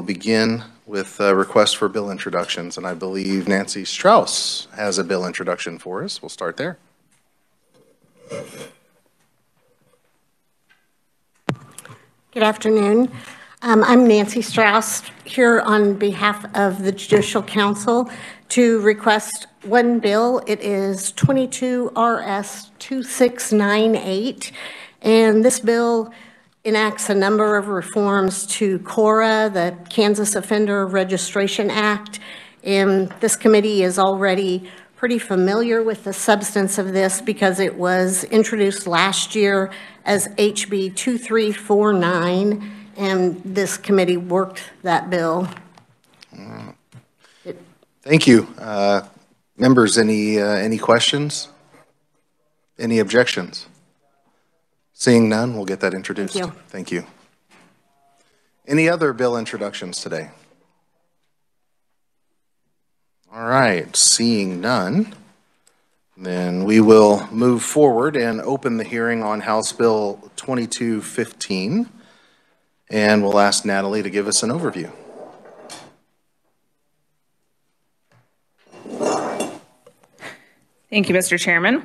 begin with a request for bill introductions, and I believe Nancy Strauss has a bill introduction for us. We'll start there. Good afternoon. I'm Nancy Strauss here on behalf of the Judicial Council to request one bill. It is 22 RS 2698, and this bill enacts a number of reforms to KORA, the Kansas Offender Registration Act, and this committee is already pretty familiar with the substance of this because it was introduced last year as HB 2349, and this committee worked that bill. Thank you. Members, any questions? Any objections? Seeing none, we'll get that introduced. Thank you. Thank you. Any other bill introductions today? All right, seeing none, then we will move forward and open the hearing on House Bill 2215, and we'll ask Natalie to give us an overview. Thank you, Mr. Chairman.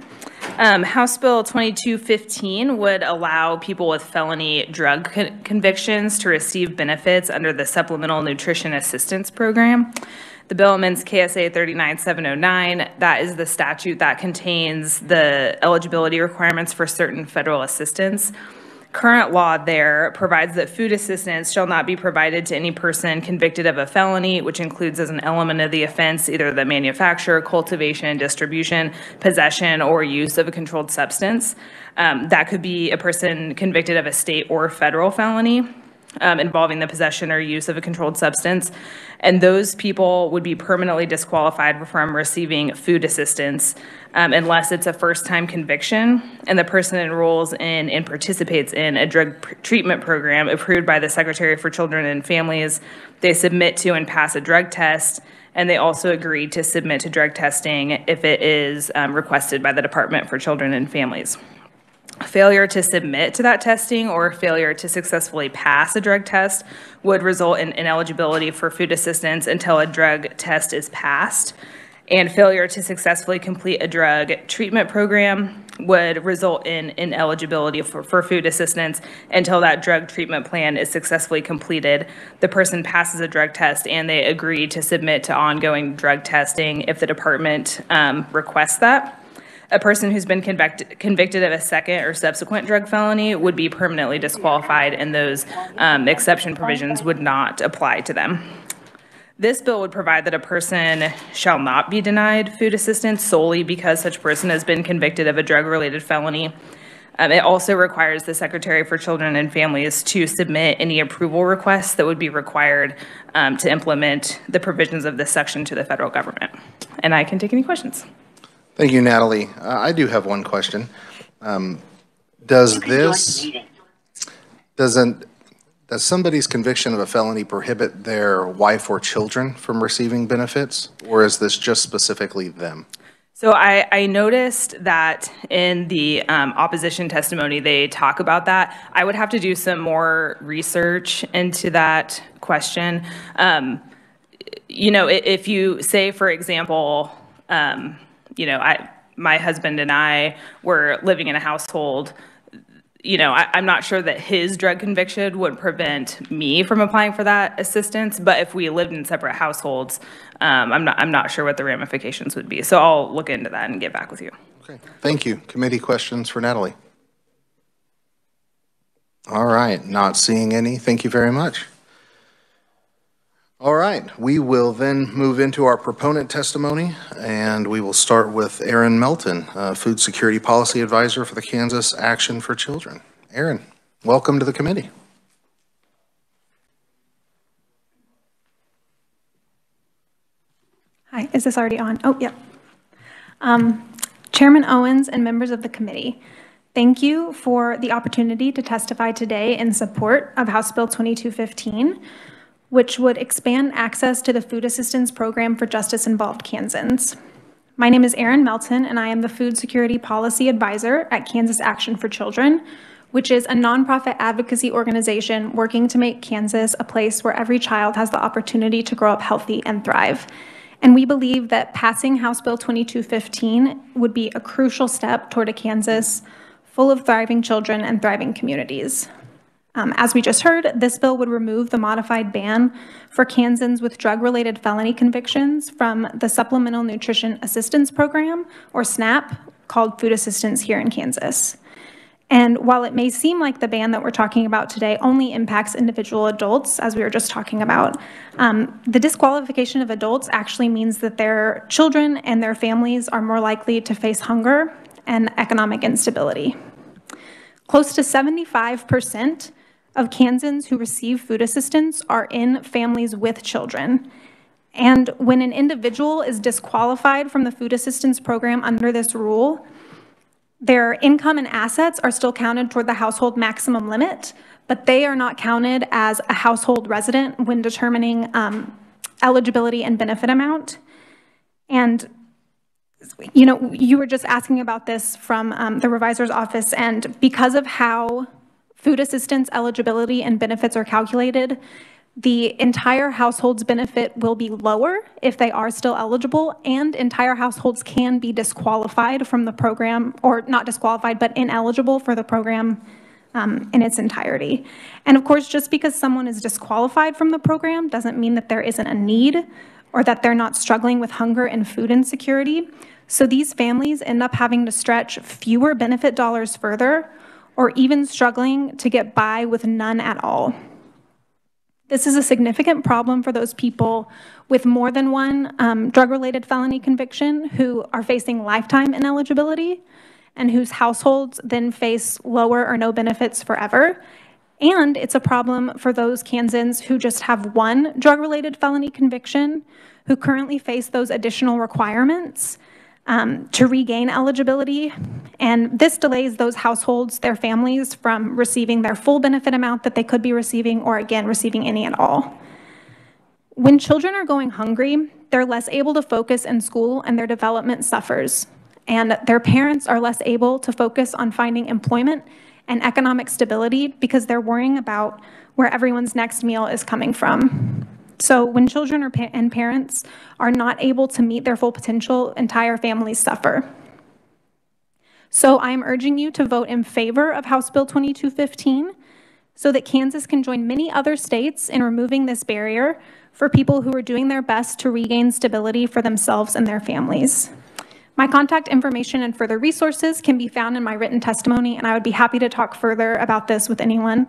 House Bill 2215 would allow people with felony drug convictions to receive benefits under the Supplemental Nutrition Assistance Program. The bill amends KSA 39709. That is the statute that contains the eligibility requirements for certain federal assistance. Current law there provides that food assistance shall not be provided to any person convicted of a felony, which includes as an element of the offense either the manufacture, cultivation, distribution, possession, or use of a controlled substance. That could be a person convicted of a state or federal felony involving the possession or use of a controlled substance. And those people would be permanently disqualified from receiving food assistance unless it's a first-time conviction and the person enrolls in and participates in a drug treatment program approved by the Secretary for Children and Families. They submit to and pass a drug test, and they also agree to submit to drug testing if it is requested by the Department for Children and Families. Failure to submit to that testing or failure to successfully pass a drug test would result in ineligibility for food assistance until a drug test is passed. And failure to successfully complete a drug treatment program would result in ineligibility for food assistance until that drug treatment plan is successfully completed. The person passes a drug test and they agree to submit to ongoing drug testing if the department requests that. A person who's been convicted of a second or subsequent drug felony would be permanently disqualified, and those exception provisions would not apply to them. This bill would provide that a person shall not be denied food assistance solely because such person has been convicted of a drug-related felony. It also requires the Secretary for Children and Families to submit any approval requests that would be required to implement the provisions of this section to the federal government. And I can take any questions. Thank you, Natalie. I do have one question. Does somebody's conviction of a felony prohibit their wife or children from receiving benefits, or is this just specifically them? So I noticed that in the opposition testimony, they talk about that. I would have to do some more research into that question. You know, if you say, for example, you know, my husband and I were living in a household, you know, I'm not sure that his drug conviction would prevent me from applying for that assistance, but if we lived in separate households, I'm not sure what the ramifications would be. So I'll look into that and get back with you. Okay, thank you. Committee questions for Natalie? All right, not seeing any. Thank you very much. All right, we will then move into our proponent testimony, and we will start with Aaron Melton, Food Security Policy Advisor for the Kansas Action for Children. Aaron, welcome to the committee. Hi, is this already on? Oh, yeah. Chairman Owens and members of the committee, thank you for the opportunity to testify today in support of House Bill 2215, which would expand access to the food assistance program for justice-involved Kansans. My name is Aaron Melton, and I am the Food Security Policy Advisor at Kansas Action for Children, which is a nonprofit advocacy organization working to make Kansas a place where every child has the opportunity to grow up healthy and thrive. And we believe that passing House Bill 2215 would be a crucial step toward a Kansas full of thriving children and thriving communities. As we just heard, this bill would remove the modified ban for Kansans with drug-related felony convictions from the Supplemental Nutrition Assistance Program, or SNAP, called food assistance here in Kansas. And while it may seem like the ban that we're talking about today only impacts individual adults, as we were just talking about, the disqualification of adults actually means that their children and their families are more likely to face hunger and economic instability. Close to 75% of Kansans who receive food assistance are in families with children. And when an individual is disqualified from the food assistance program under this rule, their income and assets are still counted toward the household maximum limit, but they are not counted as a household resident when determining eligibility and benefit amount. And you know, you were just asking about this from the revisor's office, and because of how food assistance eligibility and benefits are calculated, the entire household's benefit will be lower if they are still eligible, and entire households can be disqualified from the program, or not disqualified, but ineligible for the program in its entirety. And of course, just because someone is disqualified from the program doesn't mean that there isn't a need or that they're not struggling with hunger and food insecurity. So these families end up having to stretch fewer benefit dollars further, or even struggling to get by with none at all. This is a significant problem for those people with more than one drug-related felony conviction who are facing lifetime ineligibility and whose households then face lower or no benefits forever. And it's a problem for those Kansans who just have one drug-related felony conviction, who currently face those additional requirements to regain eligibility. And this delays those households, their families, from receiving their full benefit amount that they could be receiving, or again, receiving any at all. When children are going hungry, they're less able to focus in school and their development suffers. And their parents are less able to focus on finding employment and economic stability because they're worrying about where everyone's next meal is coming from. So when children and parents are not able to meet their full potential, entire families suffer. So I'm urging you to vote in favor of House Bill 2215 so that Kansas can join many other states in removing this barrier for people who are doing their best to regain stability for themselves and their families. My contact information and further resources can be found in my written testimony, and I would be happy to talk further about this with anyone.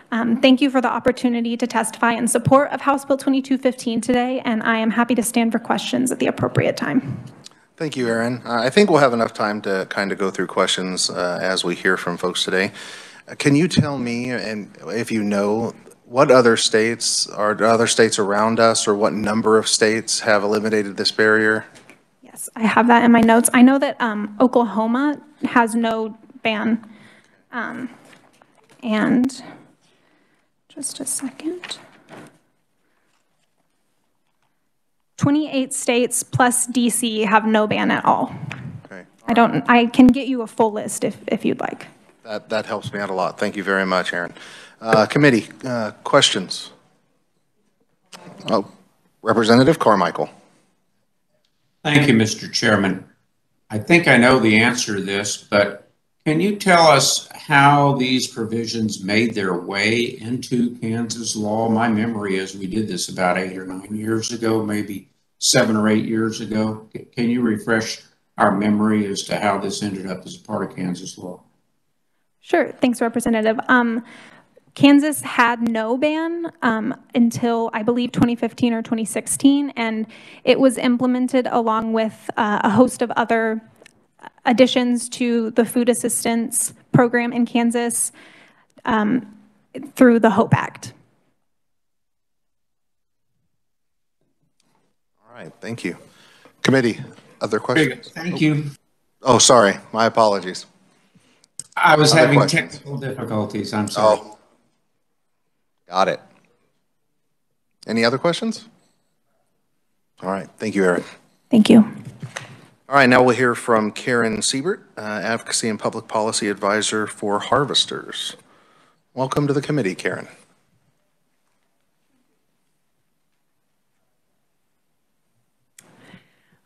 Thank you for the opportunity to testify in support of House Bill 2215 today, and I am happy to stand for questions at the appropriate time. Thank you, Erin. I think we'll have enough time to kind of go through questions as we hear from folks today. Can you tell me, and if you know, what other states around us, or what number of states have eliminated this barrier? Yes, I have that in my notes. I know that Oklahoma has no ban, and just a second. 28 states plus DC have no ban at all. Okay. I can get you a full list if you'd like. That helps me out a lot. Thank you very much, Erin. Committee, questions? Oh, Representative Carmichael. Thank you, Mr. Chairman. I think I know the answer to this, but can you tell us how these provisions made their way into Kansas law? My memory is we did this about 8 or 9 years ago, maybe 7 or 8 years ago. Can you refresh our memory as to how this ended up as a part of Kansas law? Sure, thanks, Representative. Kansas had no ban until, I believe, 2015 or 2016, and it was implemented along with a host of other additions to the food assistance program in Kansas through the HOPE Act. All right, thank you. Committee, other questions? Thank you. Oh, sorry, my apologies. I was Other having questions? technical difficulties, I'm sorry. Oh, got it. Any other questions? All right, thank you, Eric. Thank you. All right, now we'll hear from Karen Siebert, Advocacy and Public Policy Advisor for Harvesters. Welcome to the committee, Karen.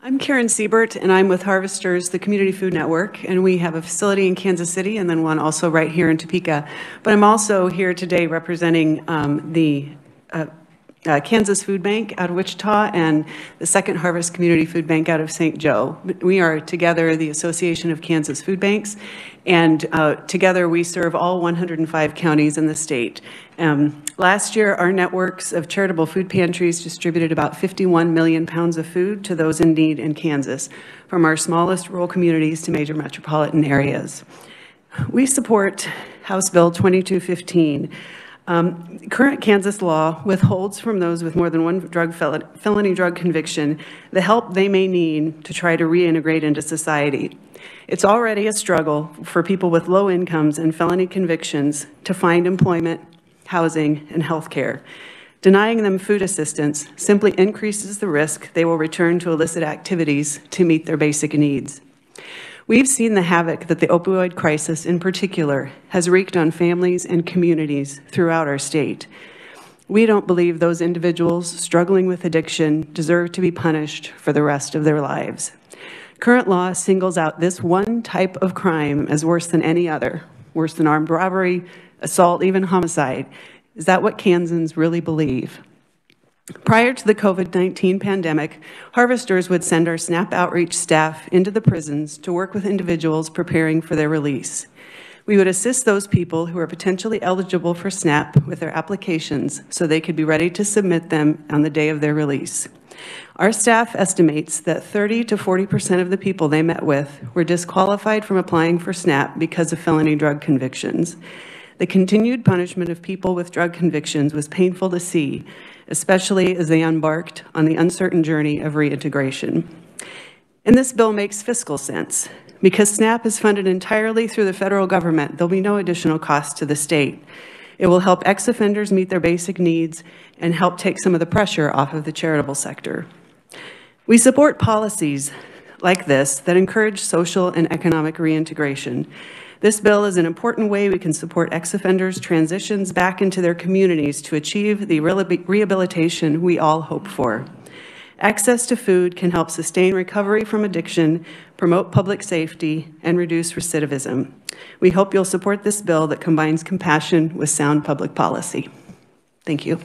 I'm Karen Siebert, and I'm with Harvesters, the Community Food Network, and we have a facility in Kansas City and then one also right here in Topeka. But I'm also here today representing the Kansas Food Bank out of Wichita and the Second Harvest Community Food Bank out of St. Joe. We are together the Association of Kansas Food Banks, and together we serve all 105 counties in the state. Last year, our networks of charitable food pantries distributed about 51 million pounds of food to those in need in Kansas, from our smallest rural communities to major metropolitan areas. We support House Bill 2215. Current Kansas law withholds from those with more than one felony drug conviction the help they may need to try to reintegrate into society. It's already a struggle for people with low incomes and felony convictions to find employment, housing, and health care. Denying them food assistance simply increases the risk they will return to illicit activities to meet their basic needs. We've seen the havoc that the opioid crisis in particular has wreaked on families and communities throughout our state. We don't believe those individuals struggling with addiction deserve to be punished for the rest of their lives. Current law singles out this one type of crime as worse than any other, worse than armed robbery, assault, even homicide. Is that what Kansans really believe? Prior to the COVID-19 pandemic, Harvesters would send our SNAP outreach staff into the prisons to work with individuals preparing for their release. We would assist those people who are potentially eligible for SNAP with their applications so they could be ready to submit them on the day of their release. Our staff estimates that 30 to 40% of the people they met with were disqualified from applying for SNAP because of felony drug convictions. The continued punishment of people with drug convictions was painful to see, especially as they embarked on the uncertain journey of reintegration. And this bill makes fiscal sense. Because SNAP is funded entirely through the federal government, there'll be no additional cost to the state. It will help ex-offenders meet their basic needs and help take some of the pressure off of the charitable sector. We support policies like this that encourage social and economic reintegration. This bill is an important way we can support ex-offenders' transitions back into their communities to achieve the rehabilitation we all hope for. Access to food can help sustain recovery from addiction, promote public safety, and reduce recidivism. We hope you'll support this bill that combines compassion with sound public policy. Thank you.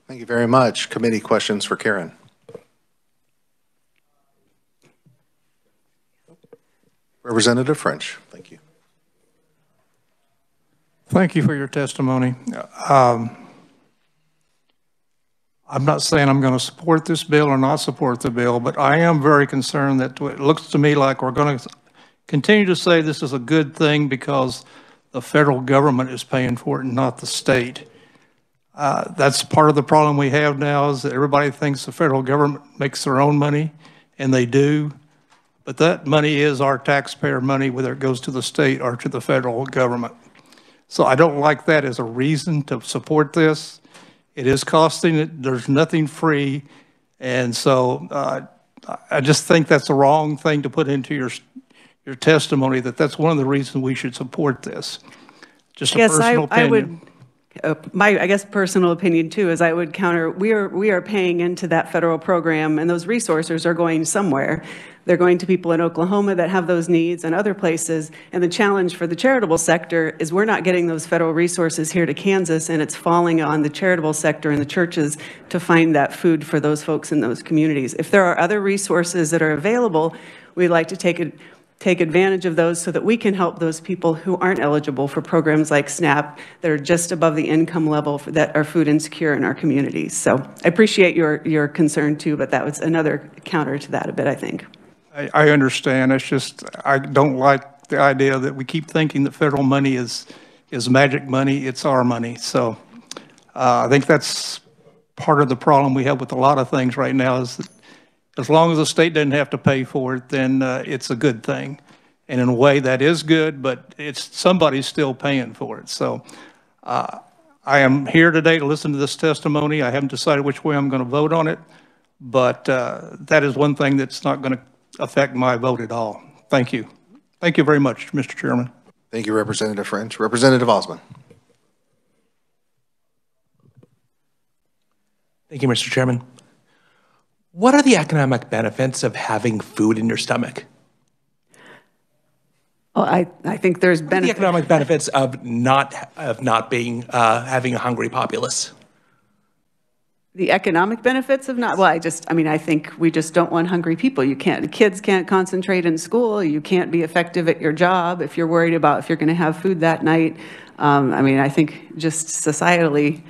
Thank you very much. Committee questions for Karen. Representative French, thank you. Thank you for your testimony. I'm not saying I'm going to support this bill or not support the bill, but I am very concerned that it looks to me like we're going to continue to say this is a good thing because the federal government is paying for it and not the state. That's part of the problem we have now is that everybody thinks the federal government makes their own money, and they do. But that money is our taxpayer money, whether it goes to the state or to the federal government. So I don't like that as a reason to support this. It is costing it. There's nothing free. And so I just think that's the wrong thing to put into your testimony, that's one of the reasons we should support this. Just a personal opinion. I guess personal opinion too is I would counter, we are paying into that federal program, and those resources are going somewhere. They're going to people in Oklahoma that have those needs and other places. And the challenge for the charitable sector is we're not getting those federal resources here to Kansas, and it's falling on the charitable sector and the churches to find that food for those folks in those communities. If there are other resources that are available, we'd like to take advantage of those so that we can help those people who aren't eligible for programs like SNAP that are just above the income level that are food insecure in our communities. So I appreciate your concern too, but that was another counter to that a bit, I think. I understand. It's just, I don't like the idea that we keep thinking that federal money is magic money. It's our money. So I think that's part of the problem we have with a lot of things right now is that as long as the state doesn't have to pay for it, then it's a good thing. And in a way that is good, but somebody's still paying for it. So I am here today to listen to this testimony. I haven't decided which way I'm going to vote on it, but that is one thing that's not going to affect my vote at all. Thank you. Thank you very much, Mr. Chairman. Thank you, Representative French. Representative Osmond. Thank you, Mr. Chairman. What are the economic benefits of having food in your stomach? Well, I think there's What are the benefit. economic benefits of not being having a hungry populace? The economic benefits of not, well, I think we just don't want hungry people. Kids can't concentrate in school. You can't be effective at your job if you're worried about if you're going to have food that night. I think just societally,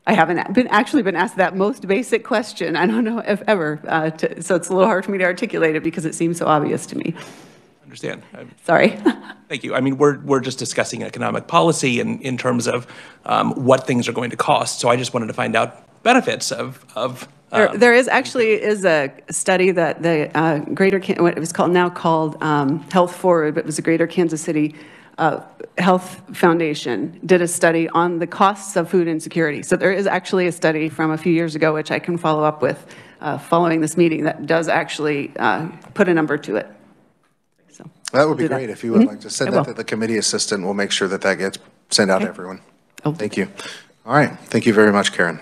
I haven't actually been asked that most basic question. I don't know if ever, so it's a little hard for me to articulate it because it seems so obvious to me. Understand. Sorry. Thank you. We're just discussing economic policy in terms of what things are going to cost. So I just wanted to find out benefits of. There is a study that the what it was now called Health Forward, but it was the Greater Kansas City Health Foundation did a study on the costs of food insecurity. So there is actually a study from a few years ago, which I can follow up with following this meeting, that does actually put a number to it. So that would be great if you would like to send that to the committee assistant. We'll make sure that gets sent out to everyone. Thank you. All right. Thank you very much, Karen.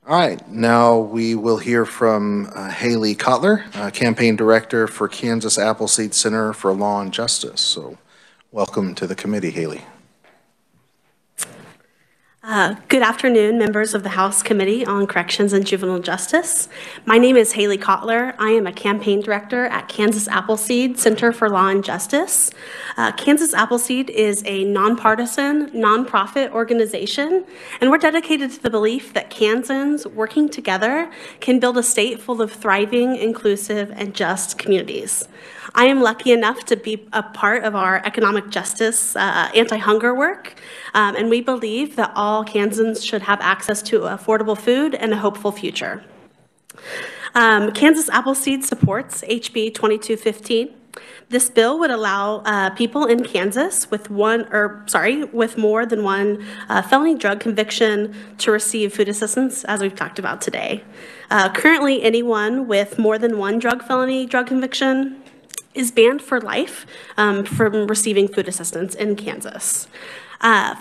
All right, now we will hear from Haley Kotler, Campaign Director for Kansas Appleseed Center for Law and Justice. So welcome to the committee, Haley. Good afternoon, members of the House Committee on Corrections and Juvenile Justice. My name is Haley Kotler. I am a campaign director at Kansas Appleseed Center for Law and Justice. Kansas Appleseed is a nonpartisan, nonprofit organization, and we're dedicated to the belief that Kansans working together can build a state full of thriving, inclusive, and just communities. I am lucky enough to be a part of our economic justice anti-hunger work, and we believe that all Kansans should have access to affordable food and a hopeful future. Kansas Appleseed supports HB 2215. This bill would allow people in Kansas with more than one felony drug conviction to receive food assistance, as we've talked about today. Currently, anyone with more than one felony drug conviction is banned for life from receiving food assistance in Kansas.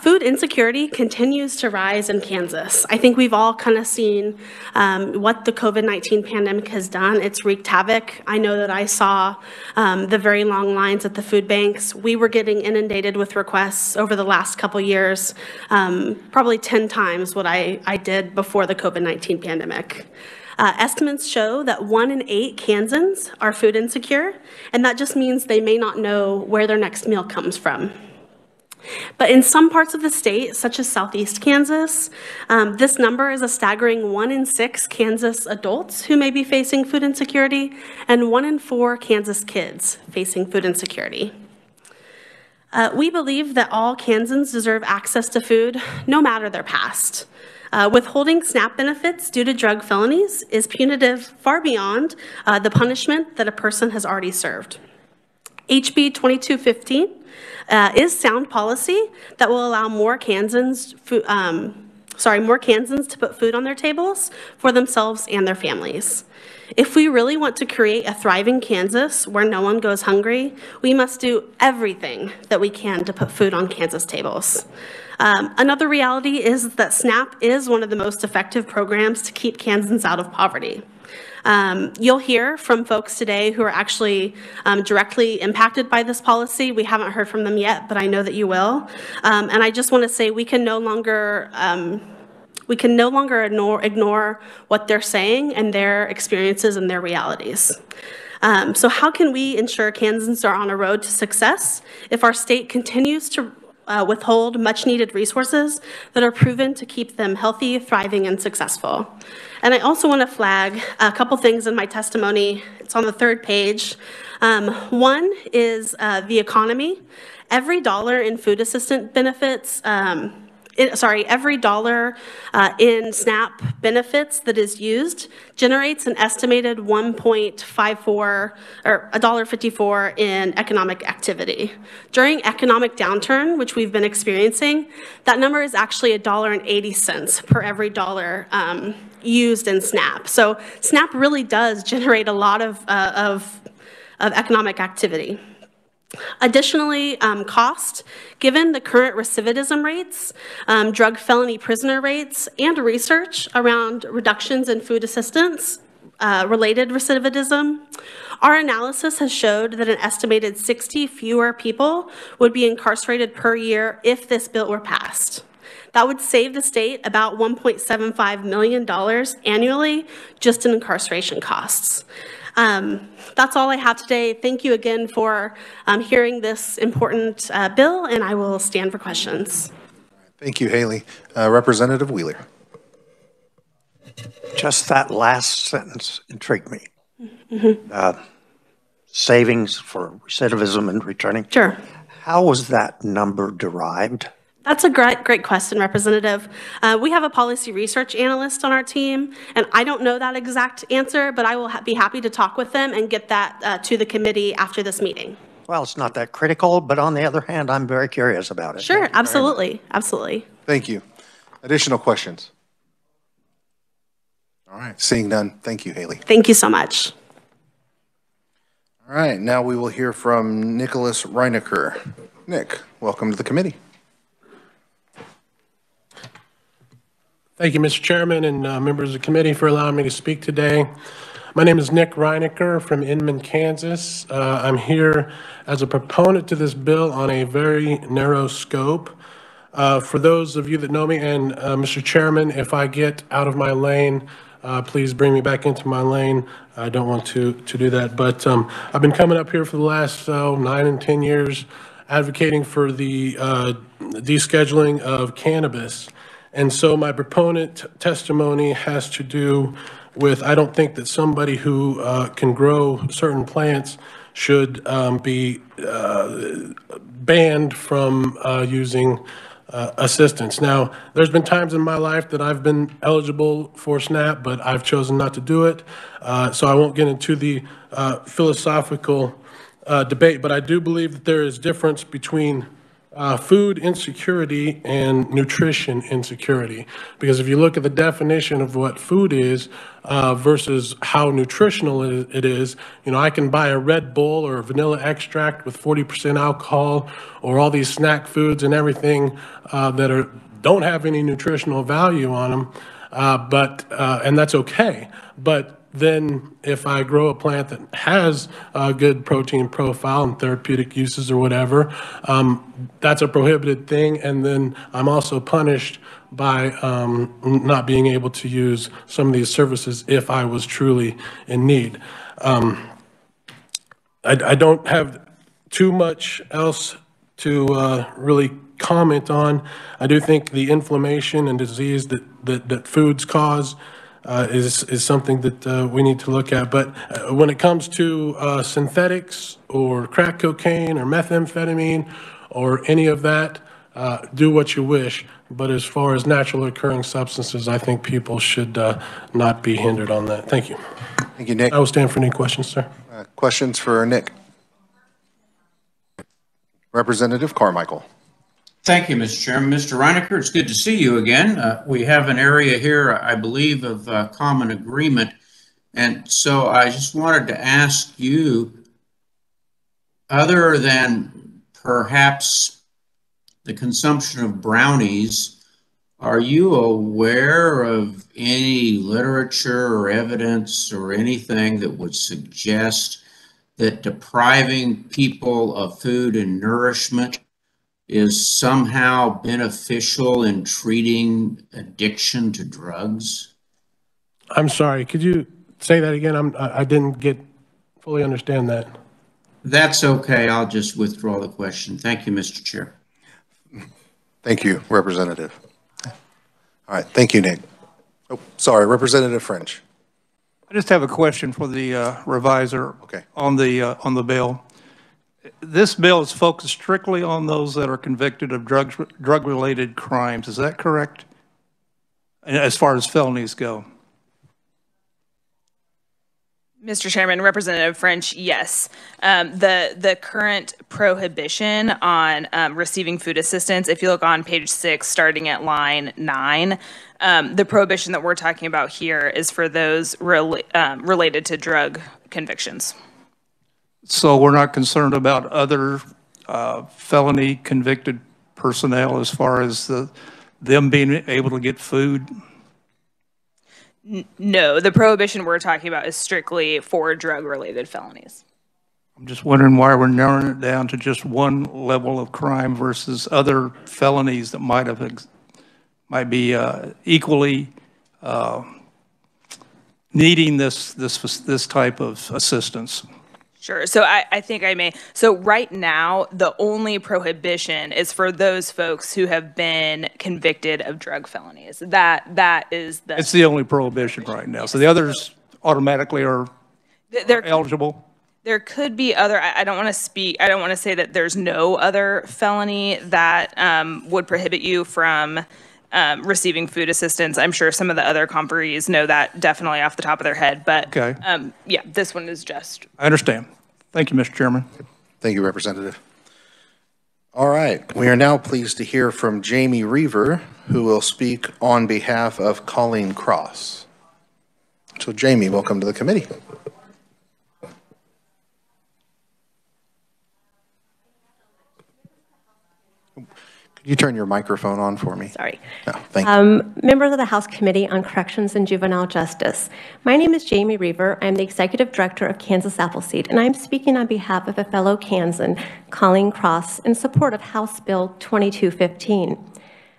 Food insecurity continues to rise in Kansas. I think we've all kind of seen what the COVID-19 pandemic has done. It's wreaked havoc. I know that I saw the very long lines at the food banks. We were getting inundated with requests over the last couple years, probably 10 times what I did before the COVID-19 pandemic. Estimates show that 1 in 8 Kansans are food insecure, and that just means they may not know where their next meal comes from. But in some parts of the state, such as Southeast Kansas, this number is a staggering 1 in 6 Kansas adults who may be facing food insecurity, and 1 in 4 Kansas kids facing food insecurity. We believe that all Kansans deserve access to food, no matter their past. Withholding SNAP benefits due to drug felonies is punitive far beyond the punishment that a person has already served. HB 2215 is sound policy that will allow more Kansans to put food on their tables for themselves and their families. If we really want to create a thriving Kansas where no one goes hungry, we must do everything that we can to put food on Kansas tables. Another reality is that SNAP is one of the most effective programs to keep Kansans out of poverty. You'll hear from folks today who are actually directly impacted by this policy. We haven't heard from them yet, but I know that you will. And I just want to say we can no longer ignore what they're saying and their experiences and their realities. So how can we ensure Kansans are on a road to success if our state continues to withhold much-needed resources that are proven to keep them healthy, thriving, and successful? And I also want to flag a couple things in my testimony. It's on the 3rd page. One is the economy. Every dollar in food assistance benefits, every dollar in SNAP benefits that is used generates an estimated $1.54 or $1.54 in economic activity. During economic downturn, which we've been experiencing, that number is actually $1.80 per every dollar used in SNAP. So SNAP really does generate a lot of economic activity. Additionally, cost, given the current recidivism rates, drug felony prisoner rates, and research around reductions in food assistance related recidivism, our analysis has showed that an estimated 60 fewer people would be incarcerated per year if this bill were passed. That would save the state about $1.75 million annually just in incarceration costs. That's all I have today. Thank you again for hearing this important bill, and I will stand for questions. Thank you, Haley. Representative Wheeler. Just that last sentence intrigued me. Savings for recidivism and returning. Sure. How was that number derived? That's a great question, Representative. We have a policy research analyst on our team, and I don't know that exact answer, but I will be happy to talk with them and get that to the committee after this meeting. Well, it's not that critical, but on the other hand, I'm very curious about it. Sure, absolutely, absolutely. Thank you. Additional questions? All right, seeing none, thank you, Haley. Thank you so much. All right, now we will hear from Nicholas Reiniker. Nick, welcome to the committee. Thank you, Mr. Chairman and members of the committee for allowing me to speak today. My name is Nick Reiniker from Inman, Kansas. I'm here as a proponent to this bill on a very narrow scope. For those of you that know me, and Mr. Chairman, if I get out of my lane, please bring me back into my lane. I don't want to do that, but I've been coming up here for the last 9 and 10 years advocating for the descheduling of cannabis. And so my proponent testimony has to do with, I don't think that somebody who can grow certain plants should be banned from using assistance. Now, there's been times in my life that I've been eligible for SNAP, but I've chosen not to do it. So I won't get into the philosophical debate, but I do believe that there is difference between food insecurity and nutrition insecurity. Because if you look at the definition of what food is versus how nutritional it is, you know, I can buy a Red Bull or a vanilla extract with 40% alcohol or all these snack foods and everything that don't have any nutritional value on them, and that's okay. But then if I grow a plant that has a good protein profile and therapeutic uses or whatever, that's a prohibited thing. And then I'm also punished by not being able to use some of these services if I was truly in need. I don't have too much else to really comment on. I do think the inflammation and disease that foods cause is something that we need to look at. But when it comes to synthetics or crack cocaine or methamphetamine or any of that, do what you wish. But as far as naturally occurring substances, I think people should not be hindered on that. Thank you. Thank you, Nick. I will stand for any questions, sir. Questions for Nick? Representative Carmichael. Thank you, Mr. Chairman. Mr. Reiniker, it's good to see you again. We have an area here, I believe, of common agreement. And so I just wanted to ask you, other than perhaps the consumption of brownies, are you aware of any literature or evidence or anything that would suggest that depriving people of food and nourishment is somehow beneficial in treating addiction to drugs? I'm sorry, could you say that again? I didn't fully understand that. That's okay, I'll just withdraw the question. Thank you, Mr. Chair. Thank you, Representative. All right, thank you, Nick. Oh, sorry, Representative French. I just have a question for the reviser on the bill. This bill is focused strictly on those that are convicted of drug-related crimes. Is that correct? As far as felonies go? Mr. Chairman, Representative French, yes. The current prohibition on receiving food assistance, if you look on page 6, starting at line 9, the prohibition that we're talking about here is for those related to drug convictions. So we're not concerned about other felony convicted personnel as far as them being able to get food? No, the prohibition we're talking about is strictly for drug-related felonies. I'm just wondering why we're narrowing it down to just one level of crime versus other felonies that might be equally needing this type of assistance. Sure. So I think I may. So right now, the only prohibition is for those folks who have been convicted of drug felonies. That is the. It's the only prohibition right now. So the others automatically are eligible? There could be other, I don't want to speak, I don't want to say that there's no other felony that would prohibit you from receiving food assistance. I'm sure some of the other conferees know that definitely off the top of their head, but okay. Yeah, this one is just. I understand. Thank you, Mr. Chairman. Thank you, Representative. All right, we are now pleased to hear from Jamie Reaver, who will speak on behalf of Colleen Cross. So Jamie, welcome to the committee. Could you turn your microphone on for me? Sorry. No, thank you. Members of the House Committee on Corrections and Juvenile Justice. My name is Jamie Reaver. I'm the Executive Director of Kansas Appleseed, and I'm speaking on behalf of a fellow Kansan, Colleen Cross, in support of House Bill 2215.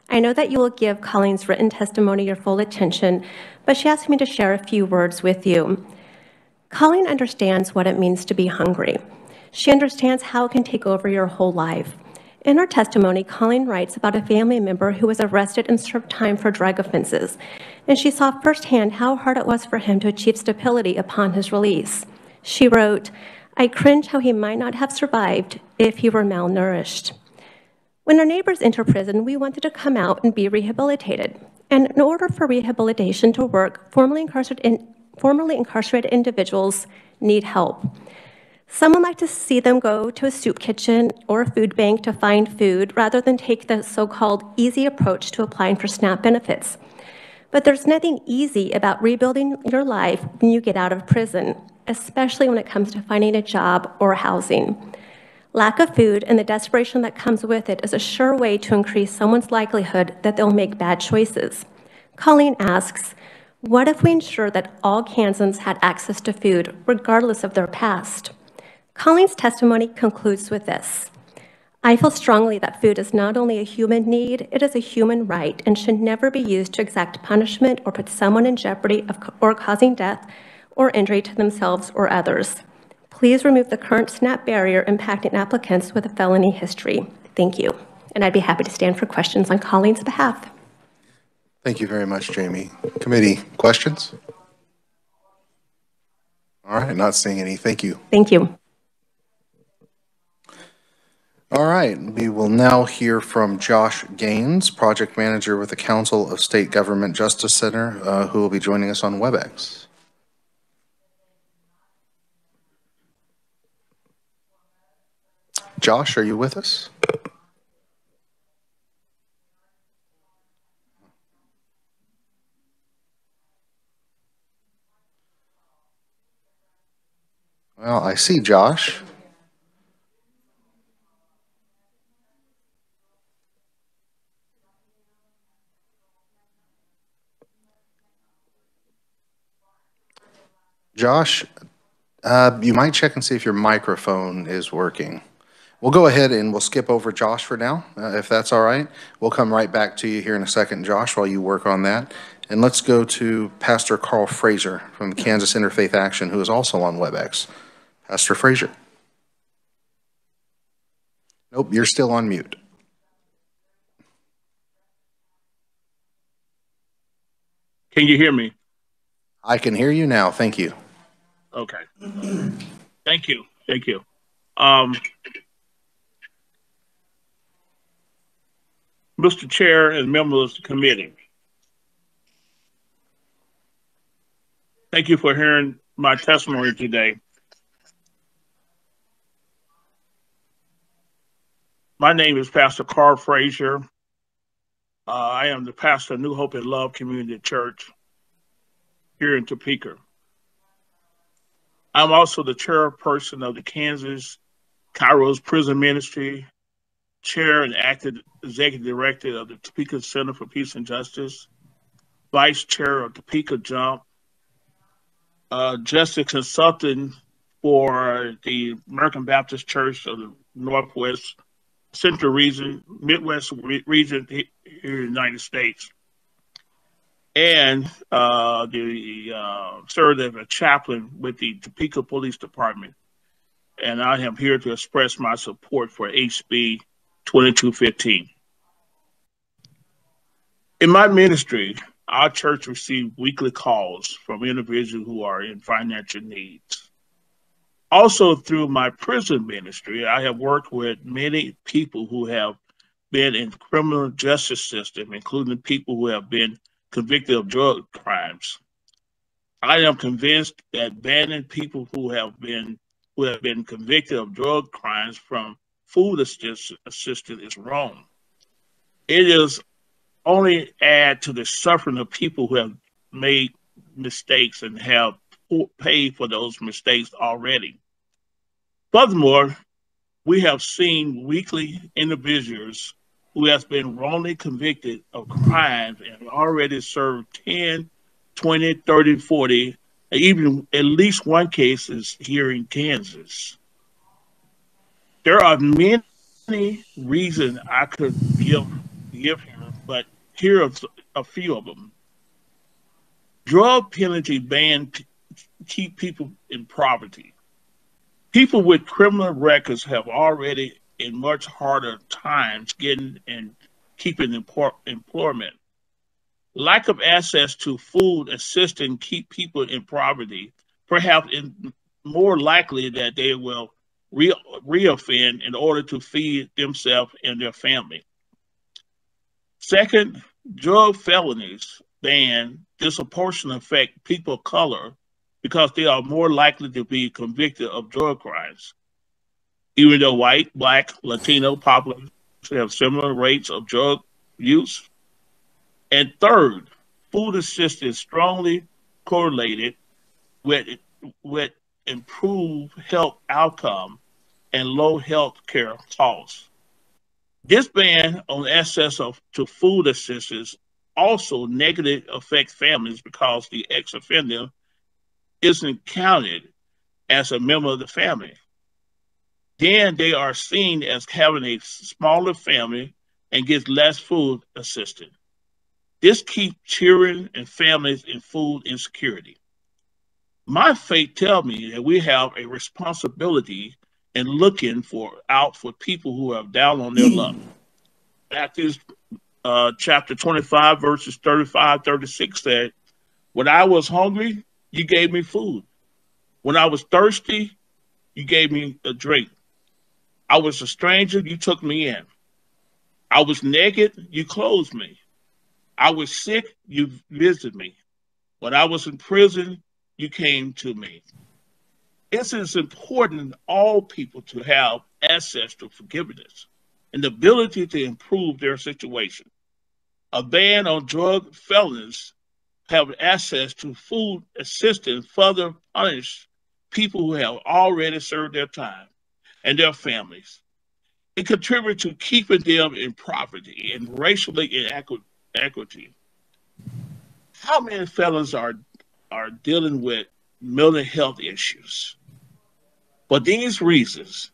I know that you will give Colleen's written testimony your full attention, but she asked me to share a few words with you. Colleen understands what it means to be hungry. She understands how it can take over your whole life. In her testimony, Colleen writes about a family member who was arrested and served time for drug offenses, and she saw firsthand how hard it was for him to achieve stability upon his release. She wrote, "I cringe how he might not have survived if he were malnourished." When our neighbors enter prison, we want them to come out and be rehabilitated. And in order for rehabilitation to work, formerly incarcerated individuals need help. Some would like to see them go to a soup kitchen or a food bank to find food rather than take the so-called easy approach to applying for SNAP benefits. But there's nothing easy about rebuilding your life when you get out of prison, especially when it comes to finding a job or housing. Lack of food and the desperation that comes with it is a sure way to increase someone's likelihood that they'll make bad choices. Colleen asks, what if we ensure that all Kansans had access to food regardless of their past? Colleen's testimony concludes with this. I feel strongly that food is not only a human need, it is a human right and should never be used to exact punishment or put someone in jeopardy or causing death or injury to themselves or others. Please remove the current SNAP barrier impacting applicants with a felony history. Thank you. And I'd be happy to stand for questions on Colleen's behalf. Thank you very much, Jamie. Committee, questions? All right, not seeing any. Thank you. Thank you. All right, we will now hear from Josh Gaines, Project Manager with the Council of State Government Justice Center, who will be joining us on Webex. Josh, are you with us? Well, I see Josh. Josh, you might check and see if your microphone is working. We'll go ahead and we'll skip over Josh for now, if that's all right. We'll come right back to you here in a second, Josh, while you work on that. And let's go to Pastor Carl Fraser from Kansas Interfaith Action, who is also on WebEx. Pastor Fraser. Nope, you're still on mute. Can you hear me? I can hear you now. Thank you. Okay. Thank you. Thank you. Mr. Chair and members of the committee, thank you for hearing my testimony today. My name is Pastor Carl Frazier. I am the pastor of New Hope and Love Community Church here in Topeka. I'm also the chairperson of the Kansas Kairos Prison Ministry, chair and active executive director of the Topeka Center for Peace and Justice, vice chair of Topeka Jump, justice consultant for the American Baptist Church of the Northwest Central Region, Midwest region here in the United States, and served as a chaplain with the Topeka Police Department. And I am here to express my support for HB 2215. In my ministry, our church receives weekly calls from individuals who are in financial needs. Also, through my prison ministry, I have worked with many people who have been in criminal justice system, including people who have been convicted of drug crimes. I am convinced that banning people who have been convicted of drug crimes from food assistance is wrong. It is only add to the suffering of people who have made mistakes and have paid for those mistakes already. Furthermore, we have seen weekly individuals who have been wrongly convicted of crimes and already served 10, 20, 30, 40, even at least one case is here in Kansas. There are many reasons I could give here, but here are a few of them. Drug penalty ban keep people in poverty. People with criminal records have already in much harder times getting and keeping employment. Lack of access to food assistance keep people in poverty, perhaps more likely that they will reoffend in order to feed themselves and their family. Second, drug felonies ban disproportionately affect people of color because they are more likely to be convicted of drug crimes. Even though white, black, Latino populations have similar rates of drug use. And third, food assistance is strongly correlated with improved health outcome and low health care costs. This ban on access to food assistance also negatively affects families because the ex-offender isn't counted as a member of the family. Then they are seen as having a smaller family and gets less food assistance. This keeps children and families in food insecurity. My faith tells me that we have a responsibility in looking out for people who are down on their luck. Matthew chapter 25, verses 35, 36 said, "When I was hungry, you gave me food. When I was thirsty, you gave me a drink. I was a stranger, you took me in. I was naked, you clothed me. I was sick, you visited me. When I was in prison, you came to me." It is important for all people to have access to forgiveness and the ability to improve their situation. A ban on drug felons have access to food assistance further punish people who have already served their time and their families. It contributes to keeping them in poverty and racially inequity. How many felons are dealing with mental health issues? For these reasons,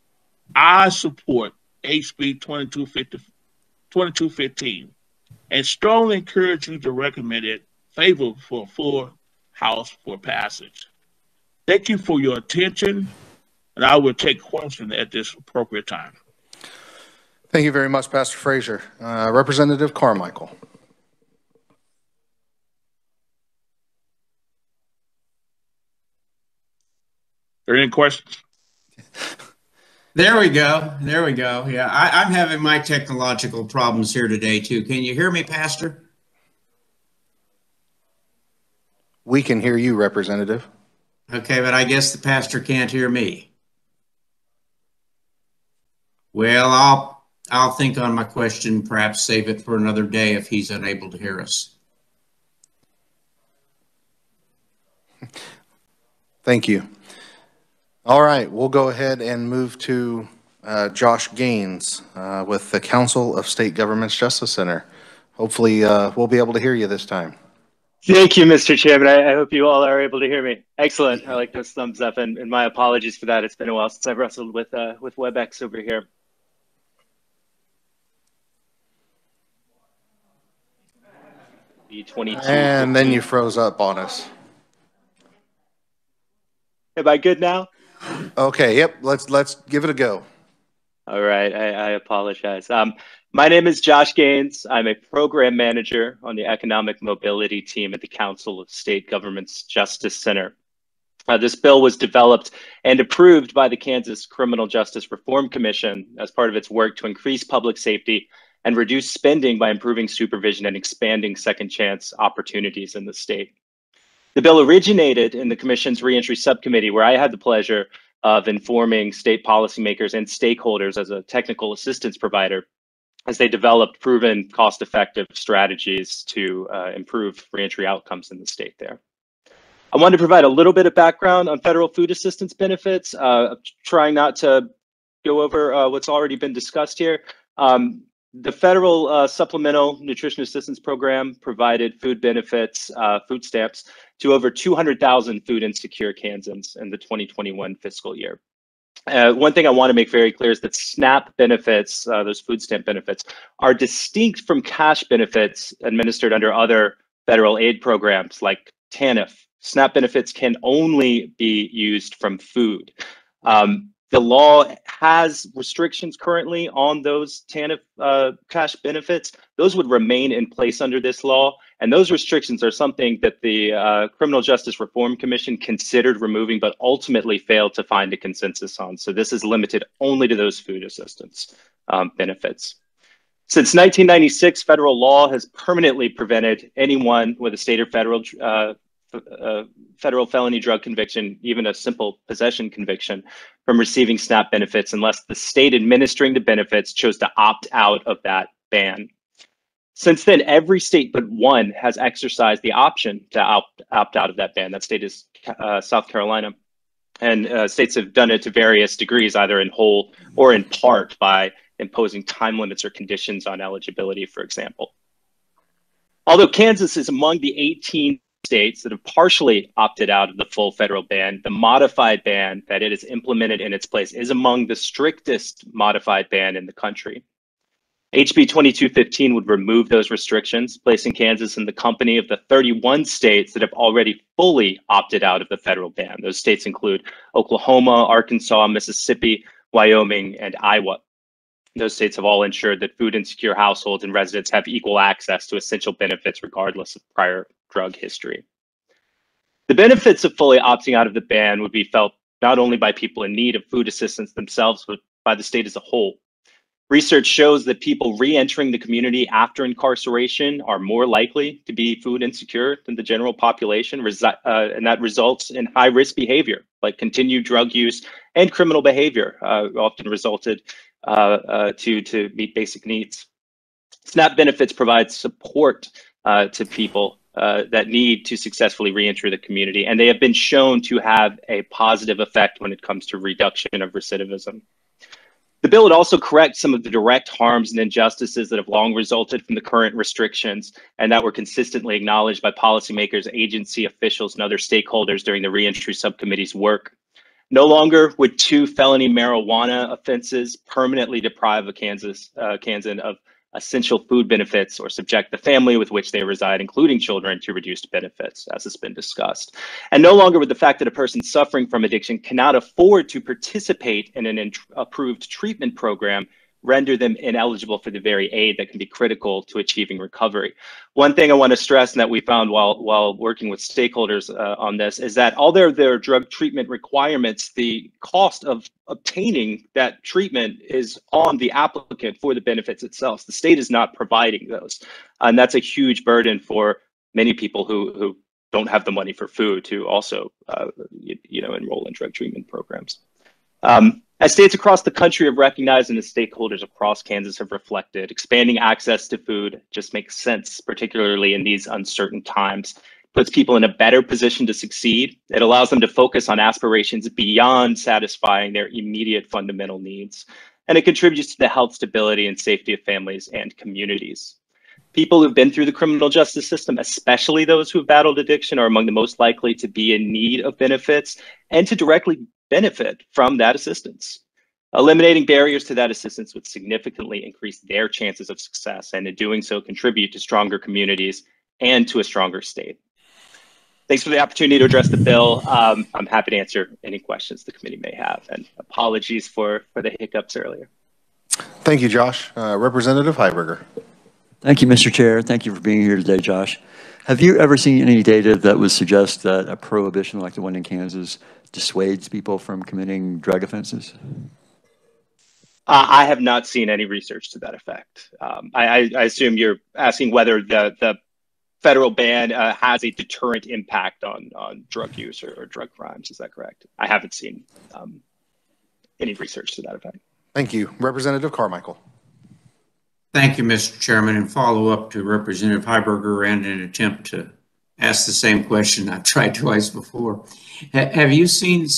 I support HB 2215 and strongly encourage you to recommend it favorable for a full House for passage. Thank you for your attention, and I will take questions at this appropriate time. Thank you very much, Pastor Frazier. Representative Carmichael. Are there any questions? There we go. There we go. Yeah, I'm having my technological problems here today, too. Can you hear me, Pastor? We can hear you, Representative. Okay, but I guess the pastor can't hear me. Well, I'll think on my question, perhaps save it for another day if he's unable to hear us. Thank you. All right, we'll go ahead and move to Josh Gaines with the Council of State Governments Justice Center. Hopefully, we'll be able to hear you this time. Thank you, Mr. Chairman. I hope you all are able to hear me. Excellent. I like those thumbs up, and my apologies for that. It's been a while since I've wrestled with Webex over here. And then you froze up on us. Am I good now? Okay, yep, let's give it a go. All right, I apologize. My name is Josh Gaines. I'm a program manager on the economic mobility team at the Council of State Governments Justice Center. This bill was developed and approved by the Kansas Criminal Justice Reform Commission as part of its work to increase public safety and reduce spending by improving supervision and expanding second chance opportunities in the state. The bill originated in the Commission's Reentry Subcommittee, where I had the pleasure of informing state policymakers and stakeholders as a technical assistance provider as they developed proven cost-effective strategies to improve reentry outcomes in the state there. I wanted to provide a little bit of background on federal food assistance benefits, trying not to go over what's already been discussed here. The federal Supplemental Nutrition Assistance Program provided food benefits, food stamps, to over 200,000 food insecure Kansans in the 2021 fiscal year. One thing I want to make very clear is that SNAP benefits, those food stamp benefits, are distinct from cash benefits administered under other federal aid programs like TANF. SNAP benefits can only be used from food. The law has restrictions currently on those TANF cash benefits. Those would remain in place under this law. And those restrictions are something that the Criminal Justice Reform Commission considered removing, but ultimately failed to find a consensus on. So this is limited only to those food assistance benefits. Since 1996, federal law has permanently prevented anyone with a state or federal felony drug conviction, even a simple possession conviction, from receiving SNAP benefits unless the state administering the benefits chose to opt out of that ban. Since then, every state but one has exercised the option to opt out of that ban. That state is South Carolina. And states have done it to various degrees, either in whole or in part by imposing time limits or conditions on eligibility, for example. Although Kansas is among the 18 states that have partially opted out of the full federal ban, the modified ban that it has implemented in its place is among the strictest modified ban in the country. HB 2215 would remove those restrictions, placing Kansas in the company of the 31 states that have already fully opted out of the federal ban. Those states include Oklahoma, Arkansas, Mississippi, Wyoming, and Iowa. Those states have all ensured that food insecure households and residents have equal access to essential benefits regardless of prior drug history. The benefits of fully opting out of the ban would be felt not only by people in need of food assistance themselves, but by the state as a whole. Research shows that people re-entering the community after incarceration are more likely to be food insecure than the general population, and that results in high-risk behavior, like continued drug use and criminal behavior, often resulted to meet basic needs. SNAP benefits provide support to people that need to successfully re-enter the community, and they have been shown to have a positive effect when it comes to reduction of recidivism. The bill would also correct some of the direct harms and injustices that have long resulted from the current restrictions and that were consistently acknowledged by policymakers, agency officials, and other stakeholders during the Reentry Subcommittee's work. No longer would 2 felony marijuana offenses permanently deprive a Kansan of essential food benefits or subject the family with which they reside, including children, to reduced benefits, as has been discussed. And no longer would the fact that a person suffering from addiction cannot afford to participate in an approved treatment program render them ineligible for the very aid that can be critical to achieving recovery. One thing I want to stress, and that we found while working with stakeholders on this, is that although there are drug treatment requirements, the cost of obtaining that treatment is on the applicant for the benefits itself. The state is not providing those. And that's a huge burden for many people who don't have the money for food to also, enroll in drug treatment programs. As states across the country have recognized and the stakeholders across Kansas have reflected, expanding access to food just makes sense, particularly in these uncertain times. Puts people in a better position to succeed. It allows them to focus on aspirations beyond satisfying their immediate fundamental needs. And it contributes to the health, stability, and safety of families and communities. People who've been through the criminal justice system, especially those who've battled addiction, are among the most likely to be in need of benefits and to directly benefit from that assistance. Eliminating barriers to that assistance would significantly increase their chances of success, and in doing so, contribute to stronger communities and to a stronger state. Thanks for the opportunity to address the bill. I'm happy to answer any questions the committee may have, and apologies for the hiccups earlier. Thank you, Josh. Representative Heiberger. Thank you, Mr. Chair. Thank you for being here today, Josh. Have you ever seen any data that would suggest that a prohibition like the one in Kansas dissuades people from committing drug offenses? I have not seen any research to that effect. I assume you're asking whether the federal ban has a deterrent impact on drug use or drug crimes. Is that correct? I haven't seen any research to that effect. Thank you. Representative Carmichael. Thank you, Mr. Chairman, and follow up to Representative Heiberger and an attempt to ask the same question I've tried twice before. Have you seen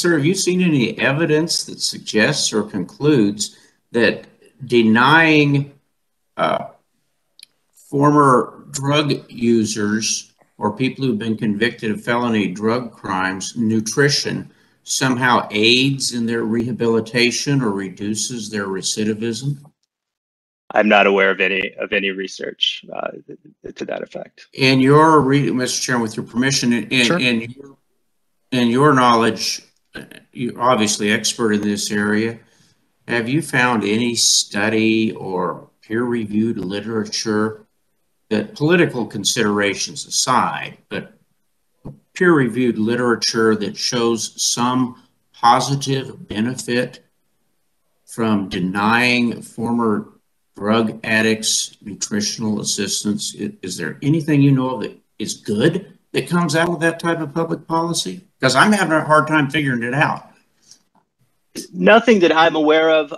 any evidence that suggests or concludes that denying former drug users or people who've been convicted of felony drug crimes nutrition somehow aids in their rehabilitation or reduces their recidivism? I'm not aware of any research to that effect. In your Mr. Chairman, with your permission, in your knowledge, you're obviously expert in this area. Have you found any study or peer-reviewed literature that, political considerations aside, but peer-reviewed literature that shows some positive benefit from denying former drug addicts nutritional assistance? Is there anything you know of that is good that comes out of that type of public policy? Because I'm having a hard time figuring it out. Nothing that I'm aware of.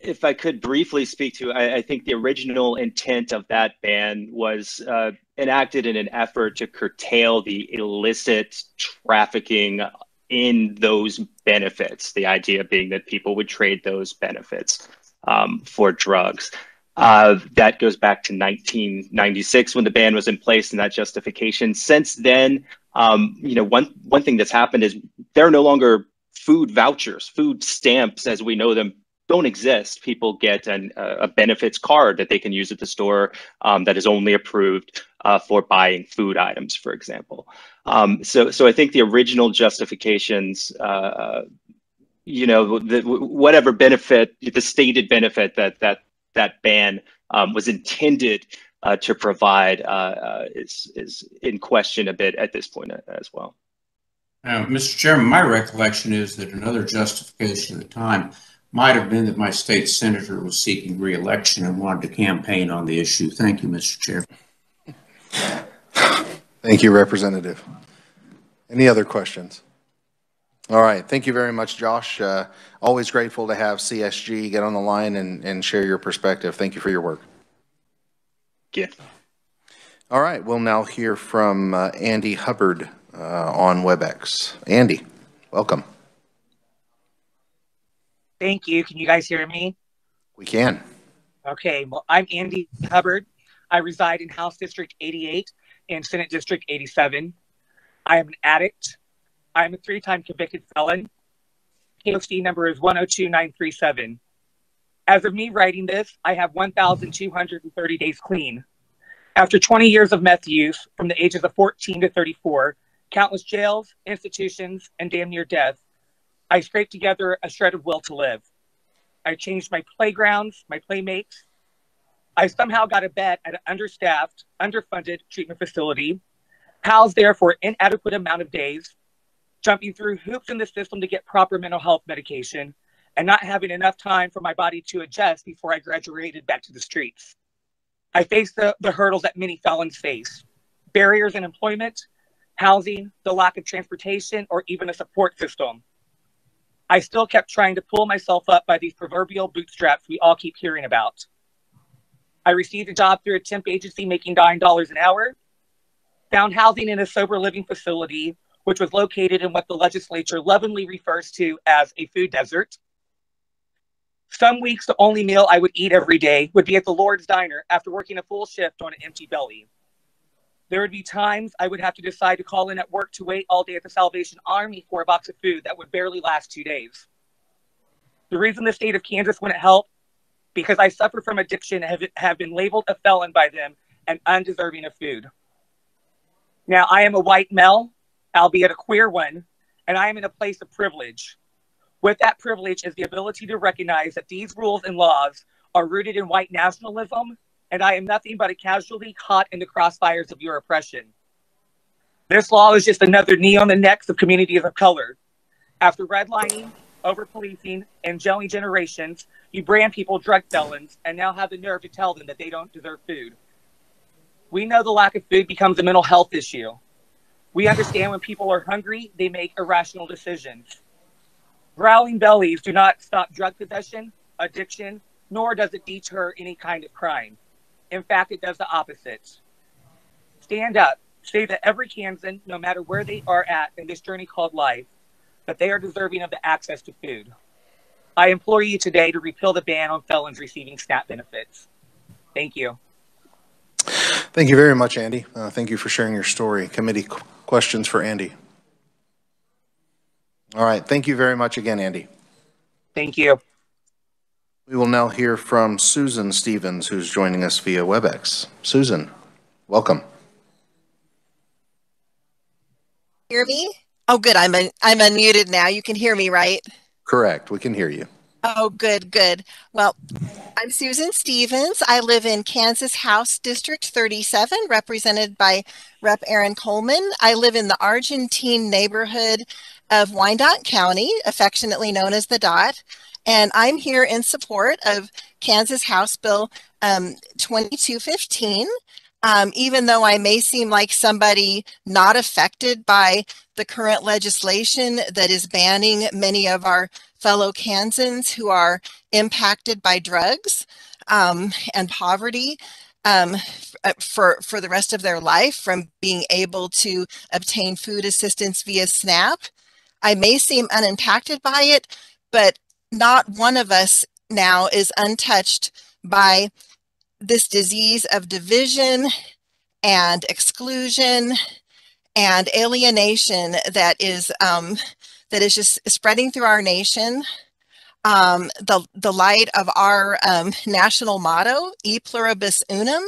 If I could briefly speak to, I think the original intent of that ban was enacted in an effort to curtail the illicit trafficking in those benefits. The idea being that people would trade those benefits for drugs. That goes back to 1996 when the ban was in place and that justification. Since then, one thing that's happened is there are no longer food vouchers, food stamps as we know them don't exist. People get a benefits card that they can use at the store that is only approved for buying food items, for example. So I think the original justifications, whatever benefit, the stated benefit that ban was intended to provide is in question a bit at this point as well. Mr. Chairman, my recollection is that another justification at the time might have been that my state senator was seeking re-election and wanted to campaign on the issue. Thank you, Mr. Chair. Thank you, Representative. Any other questions? All right. Thank you very much, Josh. Always grateful to have CSG get on the line and share your perspective. Thank you for your work. Yeah. All right. We'll now hear from Andy Hubbard on Webex. Andy, welcome. Thank you. Can you guys hear me? We can. Okay. Well, I'm Andy Hubbard. I reside in House District 88 and Senate District 87. I am an addict. I'm a 3-time convicted felon. KOC number is 102937. As of me writing this, I have 1,230 days clean. After 20 years of meth use from the ages of 14 to 34, countless jails, institutions, and damn near death, I scraped together a shred of will to live. I changed my playgrounds, my playmates. I somehow got a bed at an understaffed, underfunded treatment facility, housed there for an inadequate amount of days, jumping through hoops in the system to get proper mental health medication, and not having enough time for my body to adjust before I graduated back to the streets. I faced the hurdles that many felons face: barriers in employment, housing, the lack of transportation, or even a support system. I still kept trying to pull myself up by these proverbial bootstraps we all keep hearing about. I received a job through a temp agency making $9 an hour, found housing in a sober living facility, which was located in what the legislature lovingly refers to as a food desert. Some weeks, the only meal I would eat every day would be at the Lord's Diner after working a full shift on an empty belly. There would be times I would have to decide to call in at work to wait all day at the Salvation Army for a box of food that would barely last 2 days. The reason the state of Kansas wouldn't help, because I suffer from addiction and have been labeled a felon by them and undeserving of food. Now, I am a white male, albeit a queer one, and I am in a place of privilege. With that privilege is the ability to recognize that these rules and laws are rooted in white nationalism, and I am nothing but a casualty caught in the crossfires of your oppression. This law is just another knee on the necks of communities of color. After redlining, over-policing, and jailing generations, you brand people drug felons and now have the nerve to tell them that they don't deserve food. We know the lack of food becomes a mental health issue. We understand when people are hungry, they make irrational decisions. Growling bellies do not stop drug possession, addiction, nor does it deter any kind of crime. In fact, it does the opposite. Stand up, say that every Kansan, no matter where they are at in this journey called life, that they are deserving of the access to food. I implore you today to repeal the ban on felons receiving SNAP benefits. Thank you. Thank you very much, Andy. Thank you for sharing your story. Committee questions for Andy. All right. Thank you very much again, Andy. Thank you. We will now hear from Susan Stevens, who's joining us via Webex. Susan, welcome. Hear me? Oh, good. I'm unmuted now. You can hear me, right? Correct. We can hear you. Oh, good, good. Well, I'm Susan Stevens. I live in Kansas House District 37, represented by Rep. Aaron Coleman. I live in the Argentine neighborhood of Wyandotte County, affectionately known as the Dot. And I'm here in support of Kansas House Bill 2215. Even though I may seem like somebody not affected by the current legislation that is banning many of our fellow Kansans who are impacted by drugs and poverty for the rest of their life from being able to obtain food assistance via SNAP. I may seem unimpacted by it, but not one of us now is untouched by this disease of division and exclusion and alienation that is just spreading through our nation. The light of our national motto, E pluribus unum,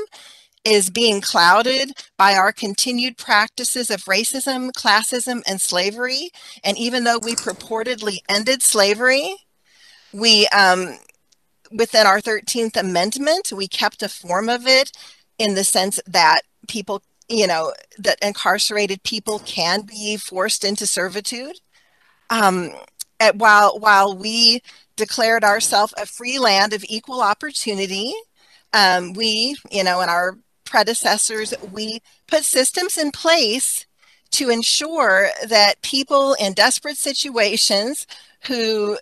is being clouded by our continued practices of racism, classism, and slavery. And even though we purportedly ended slavery, we within our 13th Amendment, we kept a form of it in the sense that people, that incarcerated people can be forced into servitude. While we declared ourselves a free land of equal opportunity, we, and our predecessors, we put systems in place to ensure that people in desperate situations who,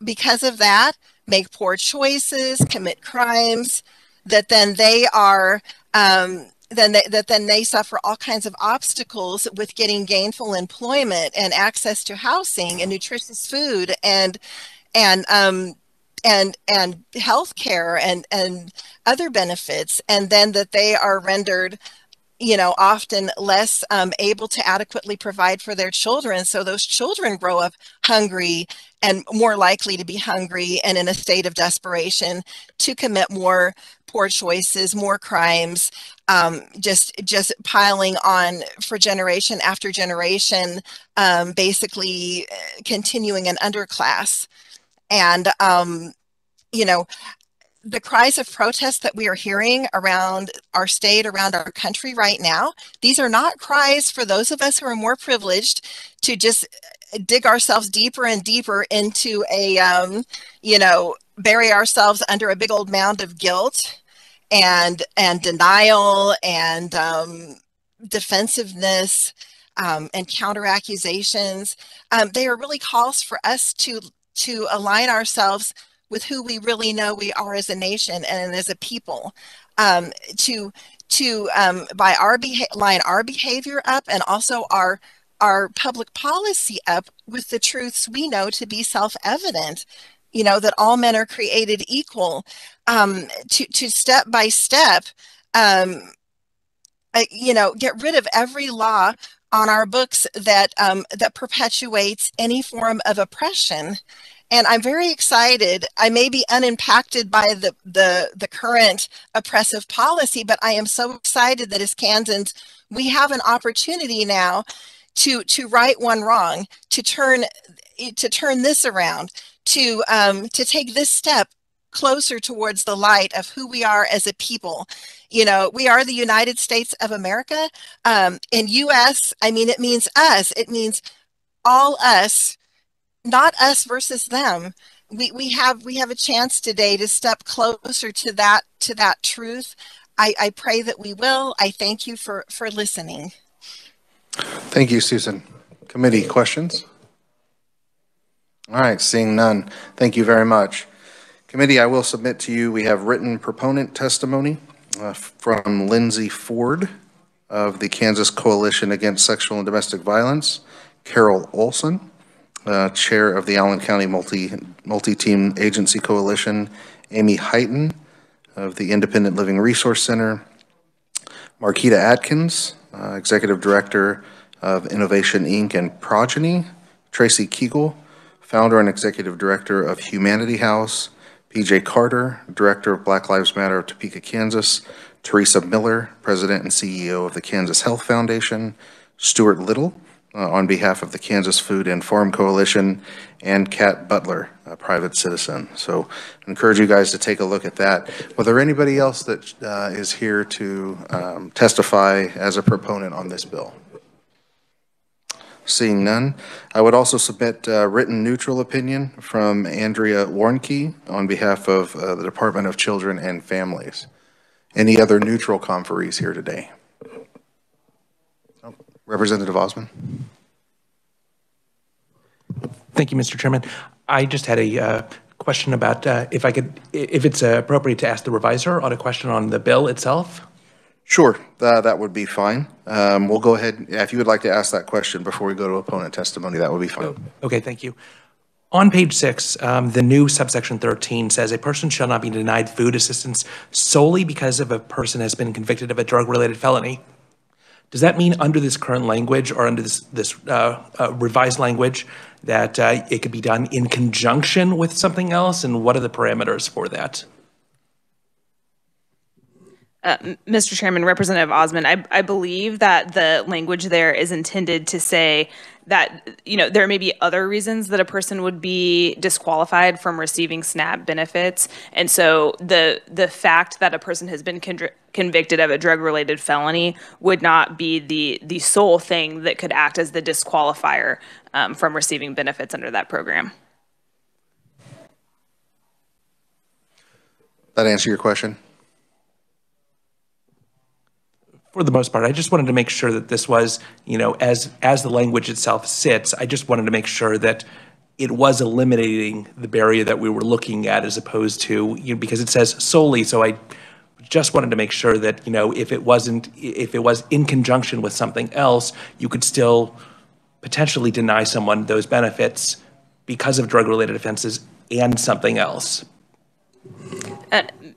because of that, make poor choices, commit crimes, that then they are, then they suffer all kinds of obstacles with getting gainful employment and access to housing and nutritious food and health care and other benefits, and then that they are rendered often less able to adequately provide for their children. So those children grow up hungry and more likely to be hungry and in a state of desperation to commit more poor choices, more crimes, just piling on for generation after generation, basically continuing an underclass. And, the cries of protest that we are hearing around our state, around our country right now, these are not cries for those of us who are more privileged to just dig ourselves deeper and deeper into a, bury ourselves under a big old mound of guilt and denial and defensiveness. and counter accusations. They are really calls for us to align ourselves with who we really know we are as a nation and as a people, to line our behavior up and also our public policy up with the truths we know to be self-evident, that all men are created equal, to step by step, get rid of every law on our books that perpetuates any form of oppression. And I'm very excited. I may be unimpacted by the current oppressive policy, but I am so excited that as Kansans, we have an opportunity now to right one wrong, to turn this around, to take this step closer towards the light of who we are as a people. We are the United States of America. In U.S., it means us. It means all us, not us versus them. We have a chance today to step closer to that truth. I pray that we will. I thank you for listening. Thank you, Susan. Committee questions? All right, seeing none. Thank you very much. Committee, I will submit to you, we have written proponent testimony from Lindsay Ford of the Kansas Coalition Against Sexual and Domestic Violence, Carol Olson, Chair of the Allen County Multi-Team Agency Coalition, Amy Heighton of the Independent Living Resource Center, Marquita Atkins, Executive Director of Innovation Inc. and Progeny, Tracy Kegel, Founder and Executive Director of Humanity House, PJ Carter, Director of Black Lives Matter of Topeka, Kansas, Teresa Miller, President and CEO of the Kansas Health Foundation, Stuart Little, on behalf of the Kansas Food and Farm Coalition, and Kat Butler, a private citizen. So I encourage you guys to take a look at that. Was there anybody else that is here to testify as a proponent on this bill? Seeing none, I would also submit written neutral opinion from Andrea Warnke on behalf of the Department of Children and Families. Any other neutral conferees here today? Oh, Representative Osmond. Thank you, Mr. Chairman. I just had a question about if it's appropriate to ask the reviser on a question on the bill itself. Sure, that would be fine. We'll go ahead, if you would like to ask that question before we go to opponent testimony, that would be fine. Okay, thank you. On page 6, the new subsection 13 says a person shall not be denied food assistance solely because of a person has been convicted of a drug-related felony. Does that mean under this current language or under this revised language that it could be done in conjunction with something else? And what are the parameters for that? Mr. Chairman, Representative Osmond, I believe that the language there is intended to say that, there may be other reasons that a person would be disqualified from receiving SNAP benefits. And so the fact that a person has been convicted of a drug-related felony would not be the sole thing that could act as the disqualifier from receiving benefits under that program. That answer your question? For the most part, I just wanted to make sure that this was, as the language itself sits, I just wanted to make sure that it was eliminating the barrier that we were looking at as opposed to, because it says solely. So I just wanted to make sure that, if it was in conjunction with something else, you could still potentially deny someone those benefits because of drug-related offenses and something else.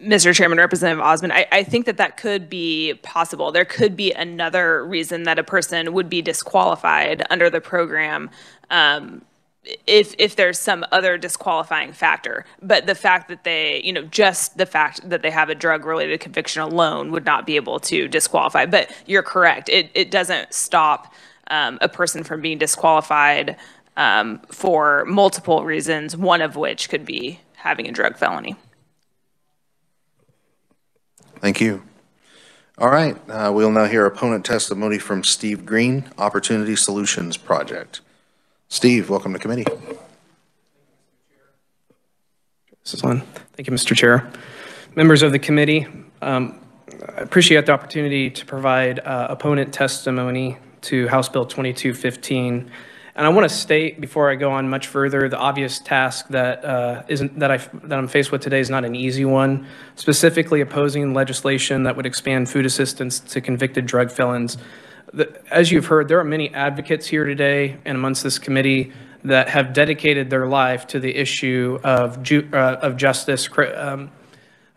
Mr. Chairman, Representative Osmond, I think that could be possible. There could be another reason that a person would be disqualified under the program if there's some other disqualifying factor. But the fact that they, just the fact that they have a drug-related conviction alone would not be able to disqualify. But you're correct. It doesn't stop a person from being disqualified for multiple reasons, one of which could be having a drug felony. Thank you. All right, we'll now hear opponent testimony from Steve Green, Opportunity Solutions Project. Steve, welcome to committee. This is on. Thank you, Mr. Chair. Members of the committee, I appreciate the opportunity to provide opponent testimony to House Bill 2215. And I want to state before I go on much further, the obvious task that I'm faced with today is not an easy one. Specifically, opposing legislation that would expand food assistance to convicted drug felons. As you've heard, there are many advocates here today and amongst this committee that have dedicated their life to the issue of justice. What's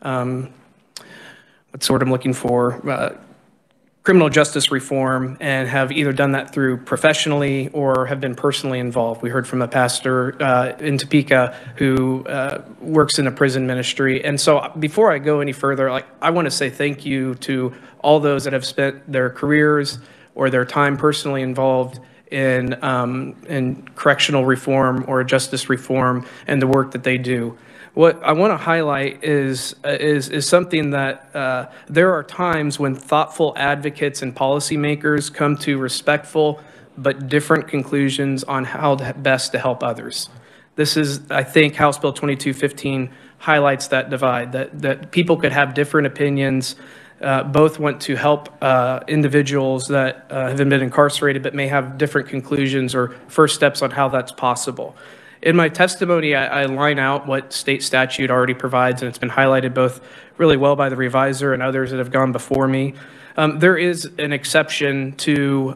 the word I'm looking for? Criminal justice reform, and have either done that through professionally or have been personally involved. We heard from a pastor in Topeka who works in a prison ministry. And so before I go any further, I want to say thank you to all those that have spent their careers or their time personally involved in correctional reform or justice reform and the work that they do. What I want to highlight is something that there are times when thoughtful advocates and policymakers come to respectful but different conclusions on how best to help others. This is, I think, House Bill 2215 highlights that divide, that people could have different opinions, both want to help individuals that have been incarcerated but may have different conclusions or first steps on how that's possible. In my testimony, I line out what state statute already provides, and it's been highlighted both really well by the reviser and others that have gone before me. There is an exception to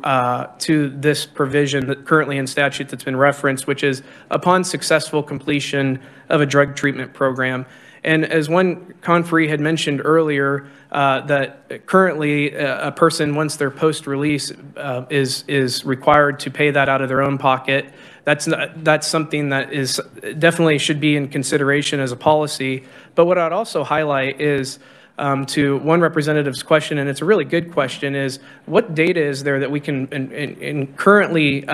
this provision that currently in statute that's been referenced, which is upon successful completion of a drug treatment program. And as one conferee had mentioned earlier, that currently a person, once they're post-release, is required to pay that out of their own pocket. That's something that is definitely should be in consideration as a policy. But what I'd also highlight is to one representative's question, and it's a really good question, is what data is there that we can currently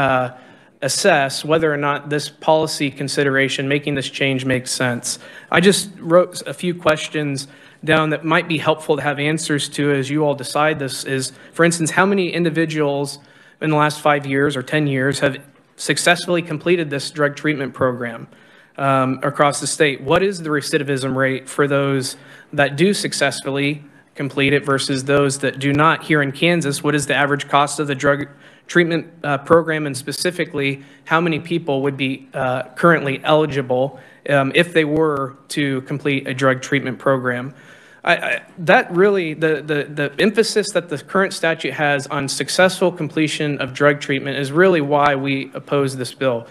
assess whether or not this policy consideration, making this change, makes sense. I just wrote a few questions down that might be helpful to have answers to as you all decide this is, for instance, how many individuals in the last 5 years or 10 years have successfully completed this drug treatment program across the state? What is the recidivism rate for those that do successfully complete it versus those that do not? Here in Kansas, what is the average cost of the drug treatment program, and specifically, how many people would be currently eligible if they were to complete a drug treatment program? That really, the emphasis that the current statute has on successful completion of drug treatment is really why we oppose this bill.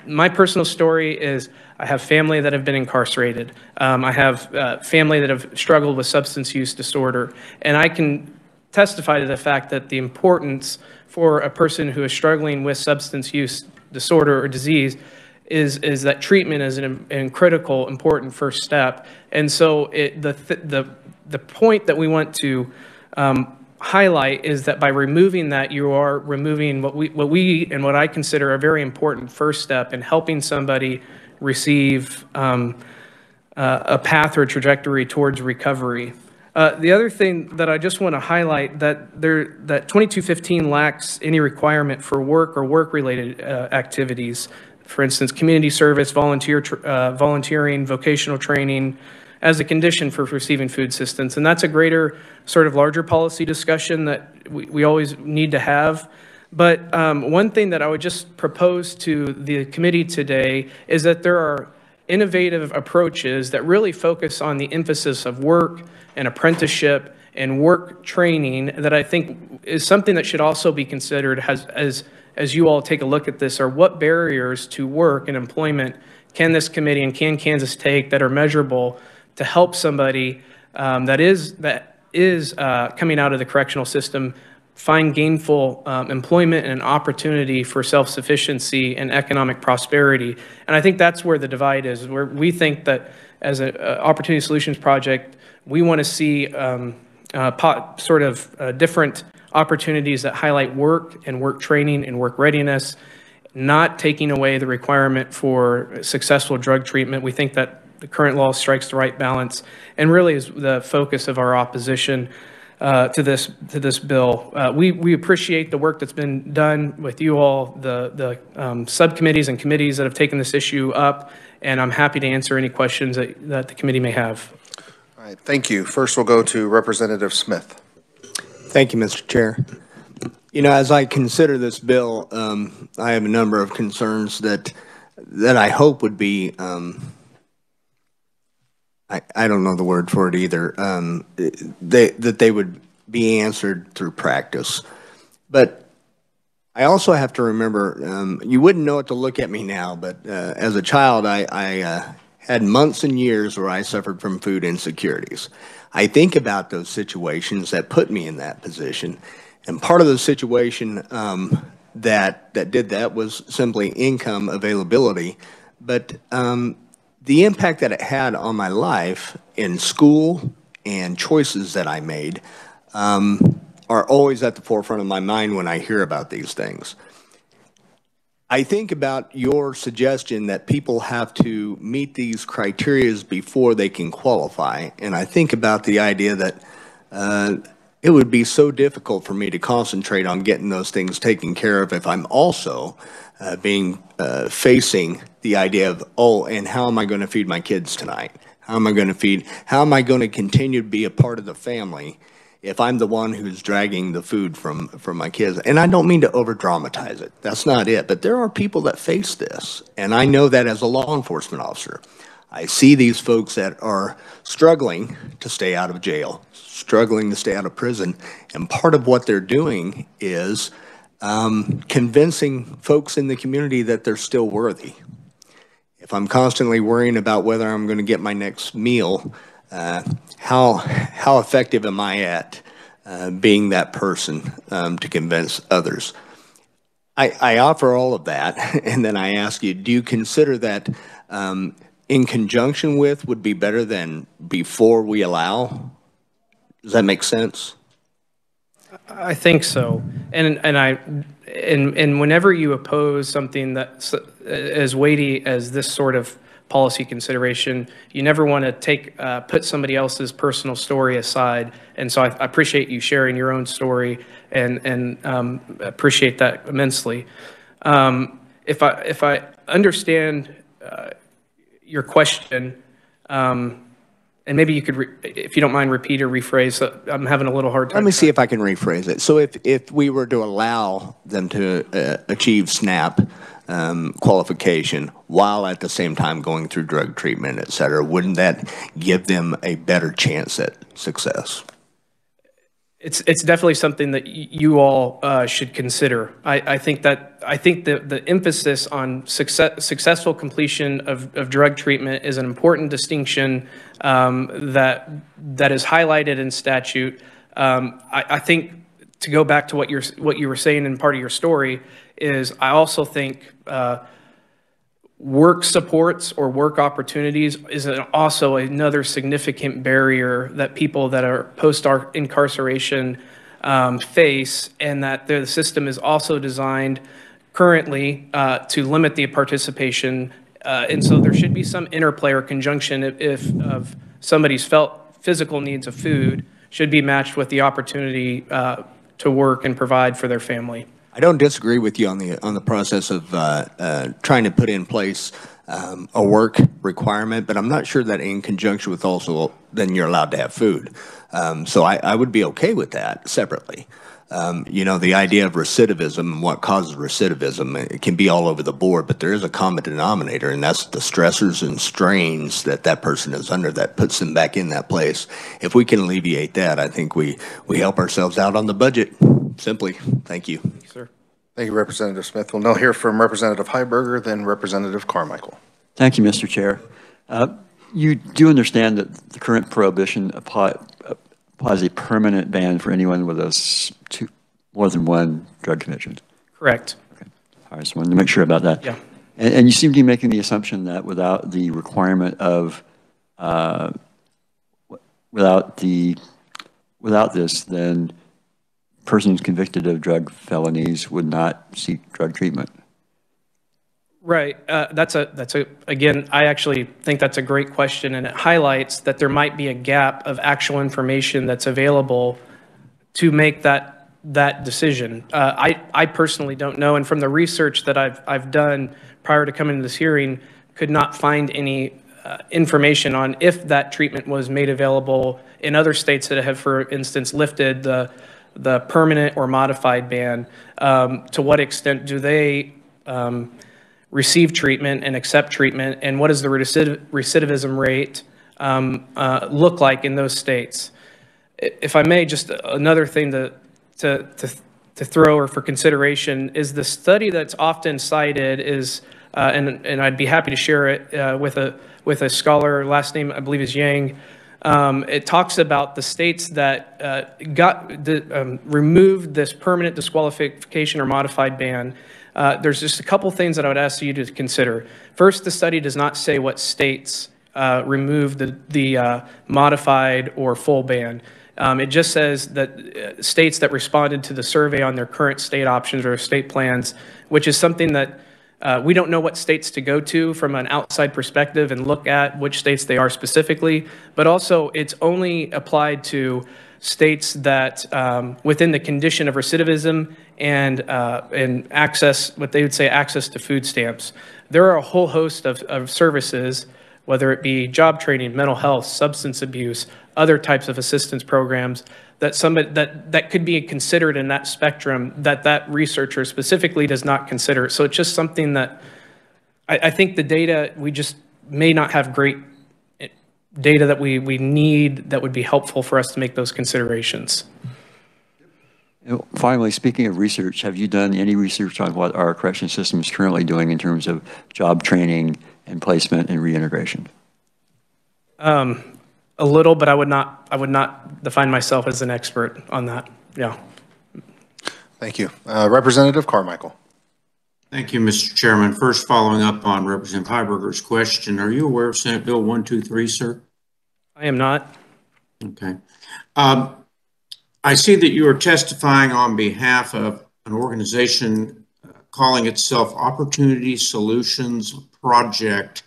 My personal story is I have family that have been incarcerated. I have family that have struggled with substance use disorder, and I can testify to the fact that the importance for a person who is struggling with substance use disorder or disease is that treatment is an critical, important first step. And so the point that we want to highlight is that by removing that, you are removing what we and what I consider a very important first step in helping somebody receive a path or a trajectory towards recovery. The other thing that I just want to highlight that 2215 lacks any requirement for work or work-related activities. For instance, community service, volunteering, vocational training as a condition for receiving food assistance. And that's a greater sort of larger policy discussion that we always need to have. But one thing that I would just propose to the committee today is that there are innovative approaches that really focus on the emphasis of work and apprenticeship and work training that I think is something that should also be considered as you all take a look at this, are what barriers to work and employment can this committee and can Kansas take that are measurable to help somebody that is coming out of the correctional system find gainful employment and an opportunity for self-sufficiency and economic prosperity. And I think that's where the divide is, where we think that as an Opportunity Solutions Project, we want to see different opportunities that highlight work and work training and work readiness, not taking away the requirement for successful drug treatment. We think that the current law strikes the right balance and really is the focus of our opposition to this bill. We appreciate the work that's been done with you all, the subcommittees and committees that have taken this issue up, and I'm happy to answer any questions that the committee may have. All right, thank you. First, we'll go to Representative Smith. Thank you, Mr. Chair. You know, as I consider this bill, I have a number of concerns that I hope would be, I don't know the word for it either, that they would be answered through practice. But I also have to remember, you wouldn't know it to look at me now, but as a child, I had months and years where I suffered from food insecurities. I think about those situations that put me in that position. And part of the situation that did that was simply income availability. But the impact that it had on my life in school and choices that I made are always at the forefront of my mind when I hear about these things. I think about your suggestion that people have to meet these criteria before they can qualify, and I think about the idea that it would be so difficult for me to concentrate on getting those things taken care of if I'm also facing the idea of, oh, and how am I going to feed my kids tonight? How am I going to continue to be a part of the family if I'm the one who's dragging the food from my kids? And I don't mean to over dramatize it. That's not it. But there are people that face this. And I know that as a law enforcement officer. I see these folks that are struggling to stay out of jail, struggling to stay out of prison. And part of what they're doing is convincing folks in the community that they're still worthy. If I'm constantly worrying about whether I'm going to get my next meal, how effective am I at being that person to convince others? I offer all of that, and then I ask you, do you consider that in conjunction with would be better than before we allow? Does that make sense? I think so. And whenever you oppose something that's as weighty as this sort of policy consideration, you never want to put somebody else's personal story aside. And so I appreciate you sharing your own story and appreciate that immensely. If I understand your question, and maybe you could, if you don't mind, repeat or rephrase. I'm having a little hard time. Let me see if I can rephrase it. So if we were to allow them to achieve SNAP qualification while at the same time going through drug treatment, et cetera, wouldn't that give them a better chance at success? It's definitely something that you all should consider. I think the emphasis on successful completion of drug treatment is an important distinction that is highlighted in statute. I think, to go back to what you were saying in part of your story, is I also think work supports or work opportunities is also another significant barrier that people that are post-incarceration face, and that the system is also designed currently to limit the participation. And so there should be some interplay or conjunction if somebody's physical needs of food should be matched with the opportunity to work and provide for their family. I don't disagree with you on the process of trying to put in place a work requirement, but I'm not sure that in conjunction with also then you're allowed to have food. So I would be okay with that separately. You know, the idea of recidivism and what causes recidivism, it can be all over the board, but there is a common denominator, and that's the stressors and strains that person is under that puts them back in that place. If we can alleviate that, I think we help ourselves out on the budget. Simply, thank you. Sir. Thank you, Representative Smith. We'll now hear from Representative Heiberger, then Representative Carmichael. Thank you, Mr. Chair. You do understand that the current prohibition applies a permanent ban for anyone with more than one drug conviction? Correct. Okay. All right, just wanted to make sure about that. Yeah. And you seem to be making the assumption that without the requirement of, without this, then persons convicted of drug felonies would not seek drug treatment. Right. Again, I actually think that's a great question, and it highlights that there might be a gap of actual information that's available to make that decision. I personally don't know, and from the research that I've done prior to coming to this hearing, could not find any information on if that treatment was made available in other states that have, for instance, lifted the the permanent or modified ban, to what extent do they receive treatment and accept treatment, and what does the recidivism rate look like in those states? If I may, just another thing to throw or for consideration is the study that's often cited is, and I'd be happy to share it with a scholar, last name I believe is Yang. It talks about the states that removed this permanent disqualification or modified ban. There's just a couple things that I would ask you to consider. First, the study does not say what states removed the modified or full ban. It just says that states that responded to the survey on their current state options or state plans, which is something that we don't know what states to go to from an outside perspective and look at which states they are specifically, but also it's only applied to states that within the condition of recidivism and access, what they would say access to food stamps. There are a whole host of services, whether it be job training, mental health, substance abuse, other types of assistance programs that that could be considered in that spectrum that researcher specifically does not consider. So it's just something that I think the data, we just may not have great data that we need that would be helpful for us to make those considerations. Finally, speaking of research, have you done any research on what our correction system is currently doing in terms of job training and placement and reintegration? A little, but I would not define myself as an expert on that. Yeah. Thank you. Representative Carmichael. Thank you, Mr. Chairman. First, following up on Representative Heiberger's question, are you aware of Senate Bill 123, sir? I am not. Okay. I see that you are testifying on behalf of an organization calling itself Opportunity Solutions Project.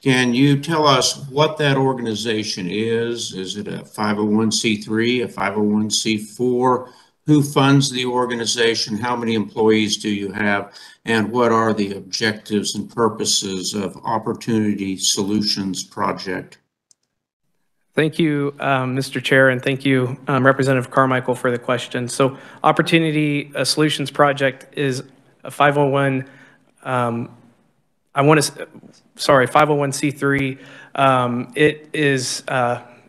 Can you tell us what that organization is? Is it a 501c3, a 501c4? Who funds the organization? How many employees do you have? And what are the objectives and purposes of Opportunity Solutions Project? Thank you, Mr. Chair, and thank you, Representative Carmichael, for the question. So Opportunity Solutions Project is a 501, 501c3.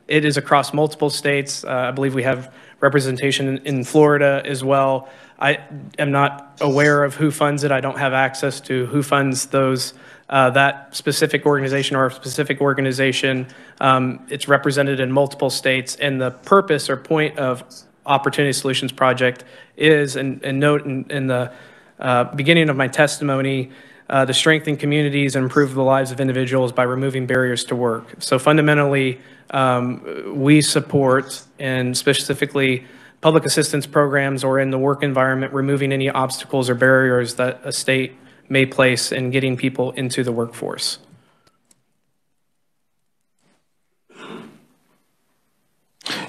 It is across multiple states. I believe we have representation in Florida as well. I am not aware of who funds it. I don't have access to who funds those, that specific organization or a specific organization. It's represented in multiple states, and the purpose or point of Opportunity Solutions Project is, and note in the beginning of my testimony, to strengthen communities and improve the lives of individuals by removing barriers to work. So fundamentally, we support, and specifically public assistance programs or in the work environment, removing any obstacles or barriers that a state may place in getting people into the workforce.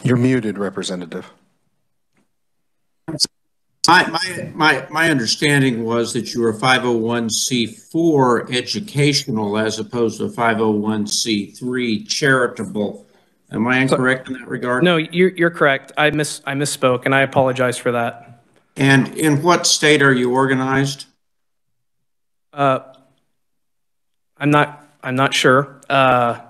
You're muted, Representative. My understanding was that you were 501c4 educational as opposed to 501c3 charitable. Am I incorrect in that regard? No, you're correct. I misspoke, and I apologize for that. And in what state are you organized? I'm not sure. I'm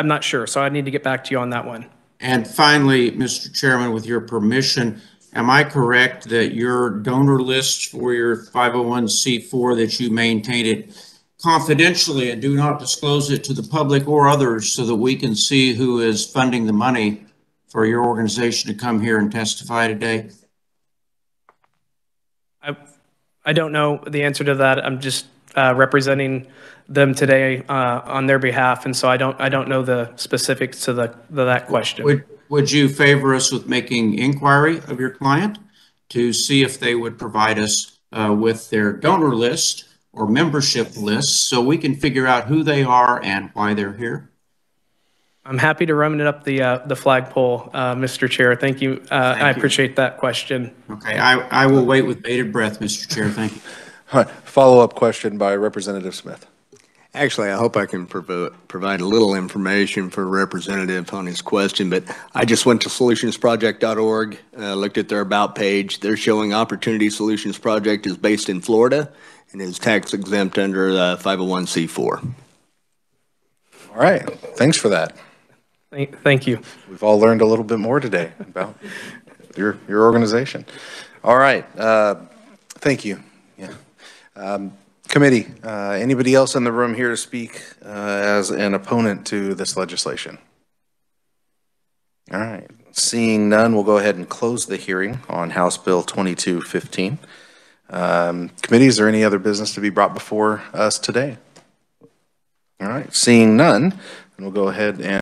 not sure, so I need to get back to you on that one. And finally, Mr. Chairman, with your permission, am I correct that your donor list for your 501c4, that you maintain it confidentially and do not disclose it to the public or others so that we can see who is funding the money for your organization to come here and testify today? I don't know the answer to that. I'm just representing them today on their behalf, and so I don't know the specifics to that question. Would you favor us with making inquiry of your client to see if they would provide us with their donor list or membership list so we can figure out who they are and why they're here? I'm happy to run it up the flagpole, Mr. Chair. Thank you. I appreciate that question. Okay, I will wait with bated breath, Mr. Chair. Thank you. All right. Follow-up question by Representative Smith. Actually, I hope I can provide a little information for Representative on his question, but I just went to solutionsproject.org, looked at their About page. They're showing Opportunity Solutions Project is based in Florida and is tax exempt under 501c4. All right, thanks for that. Thank you. We've all learned a little bit more today about your organization. All right, thank you. Yeah. Committee, anybody else in the room here to speak as an opponent to this legislation? All right, seeing none, we'll go ahead and close the hearing on House Bill 2215. Committee, is there any other business to be brought before us today? All right, seeing none, we'll go ahead and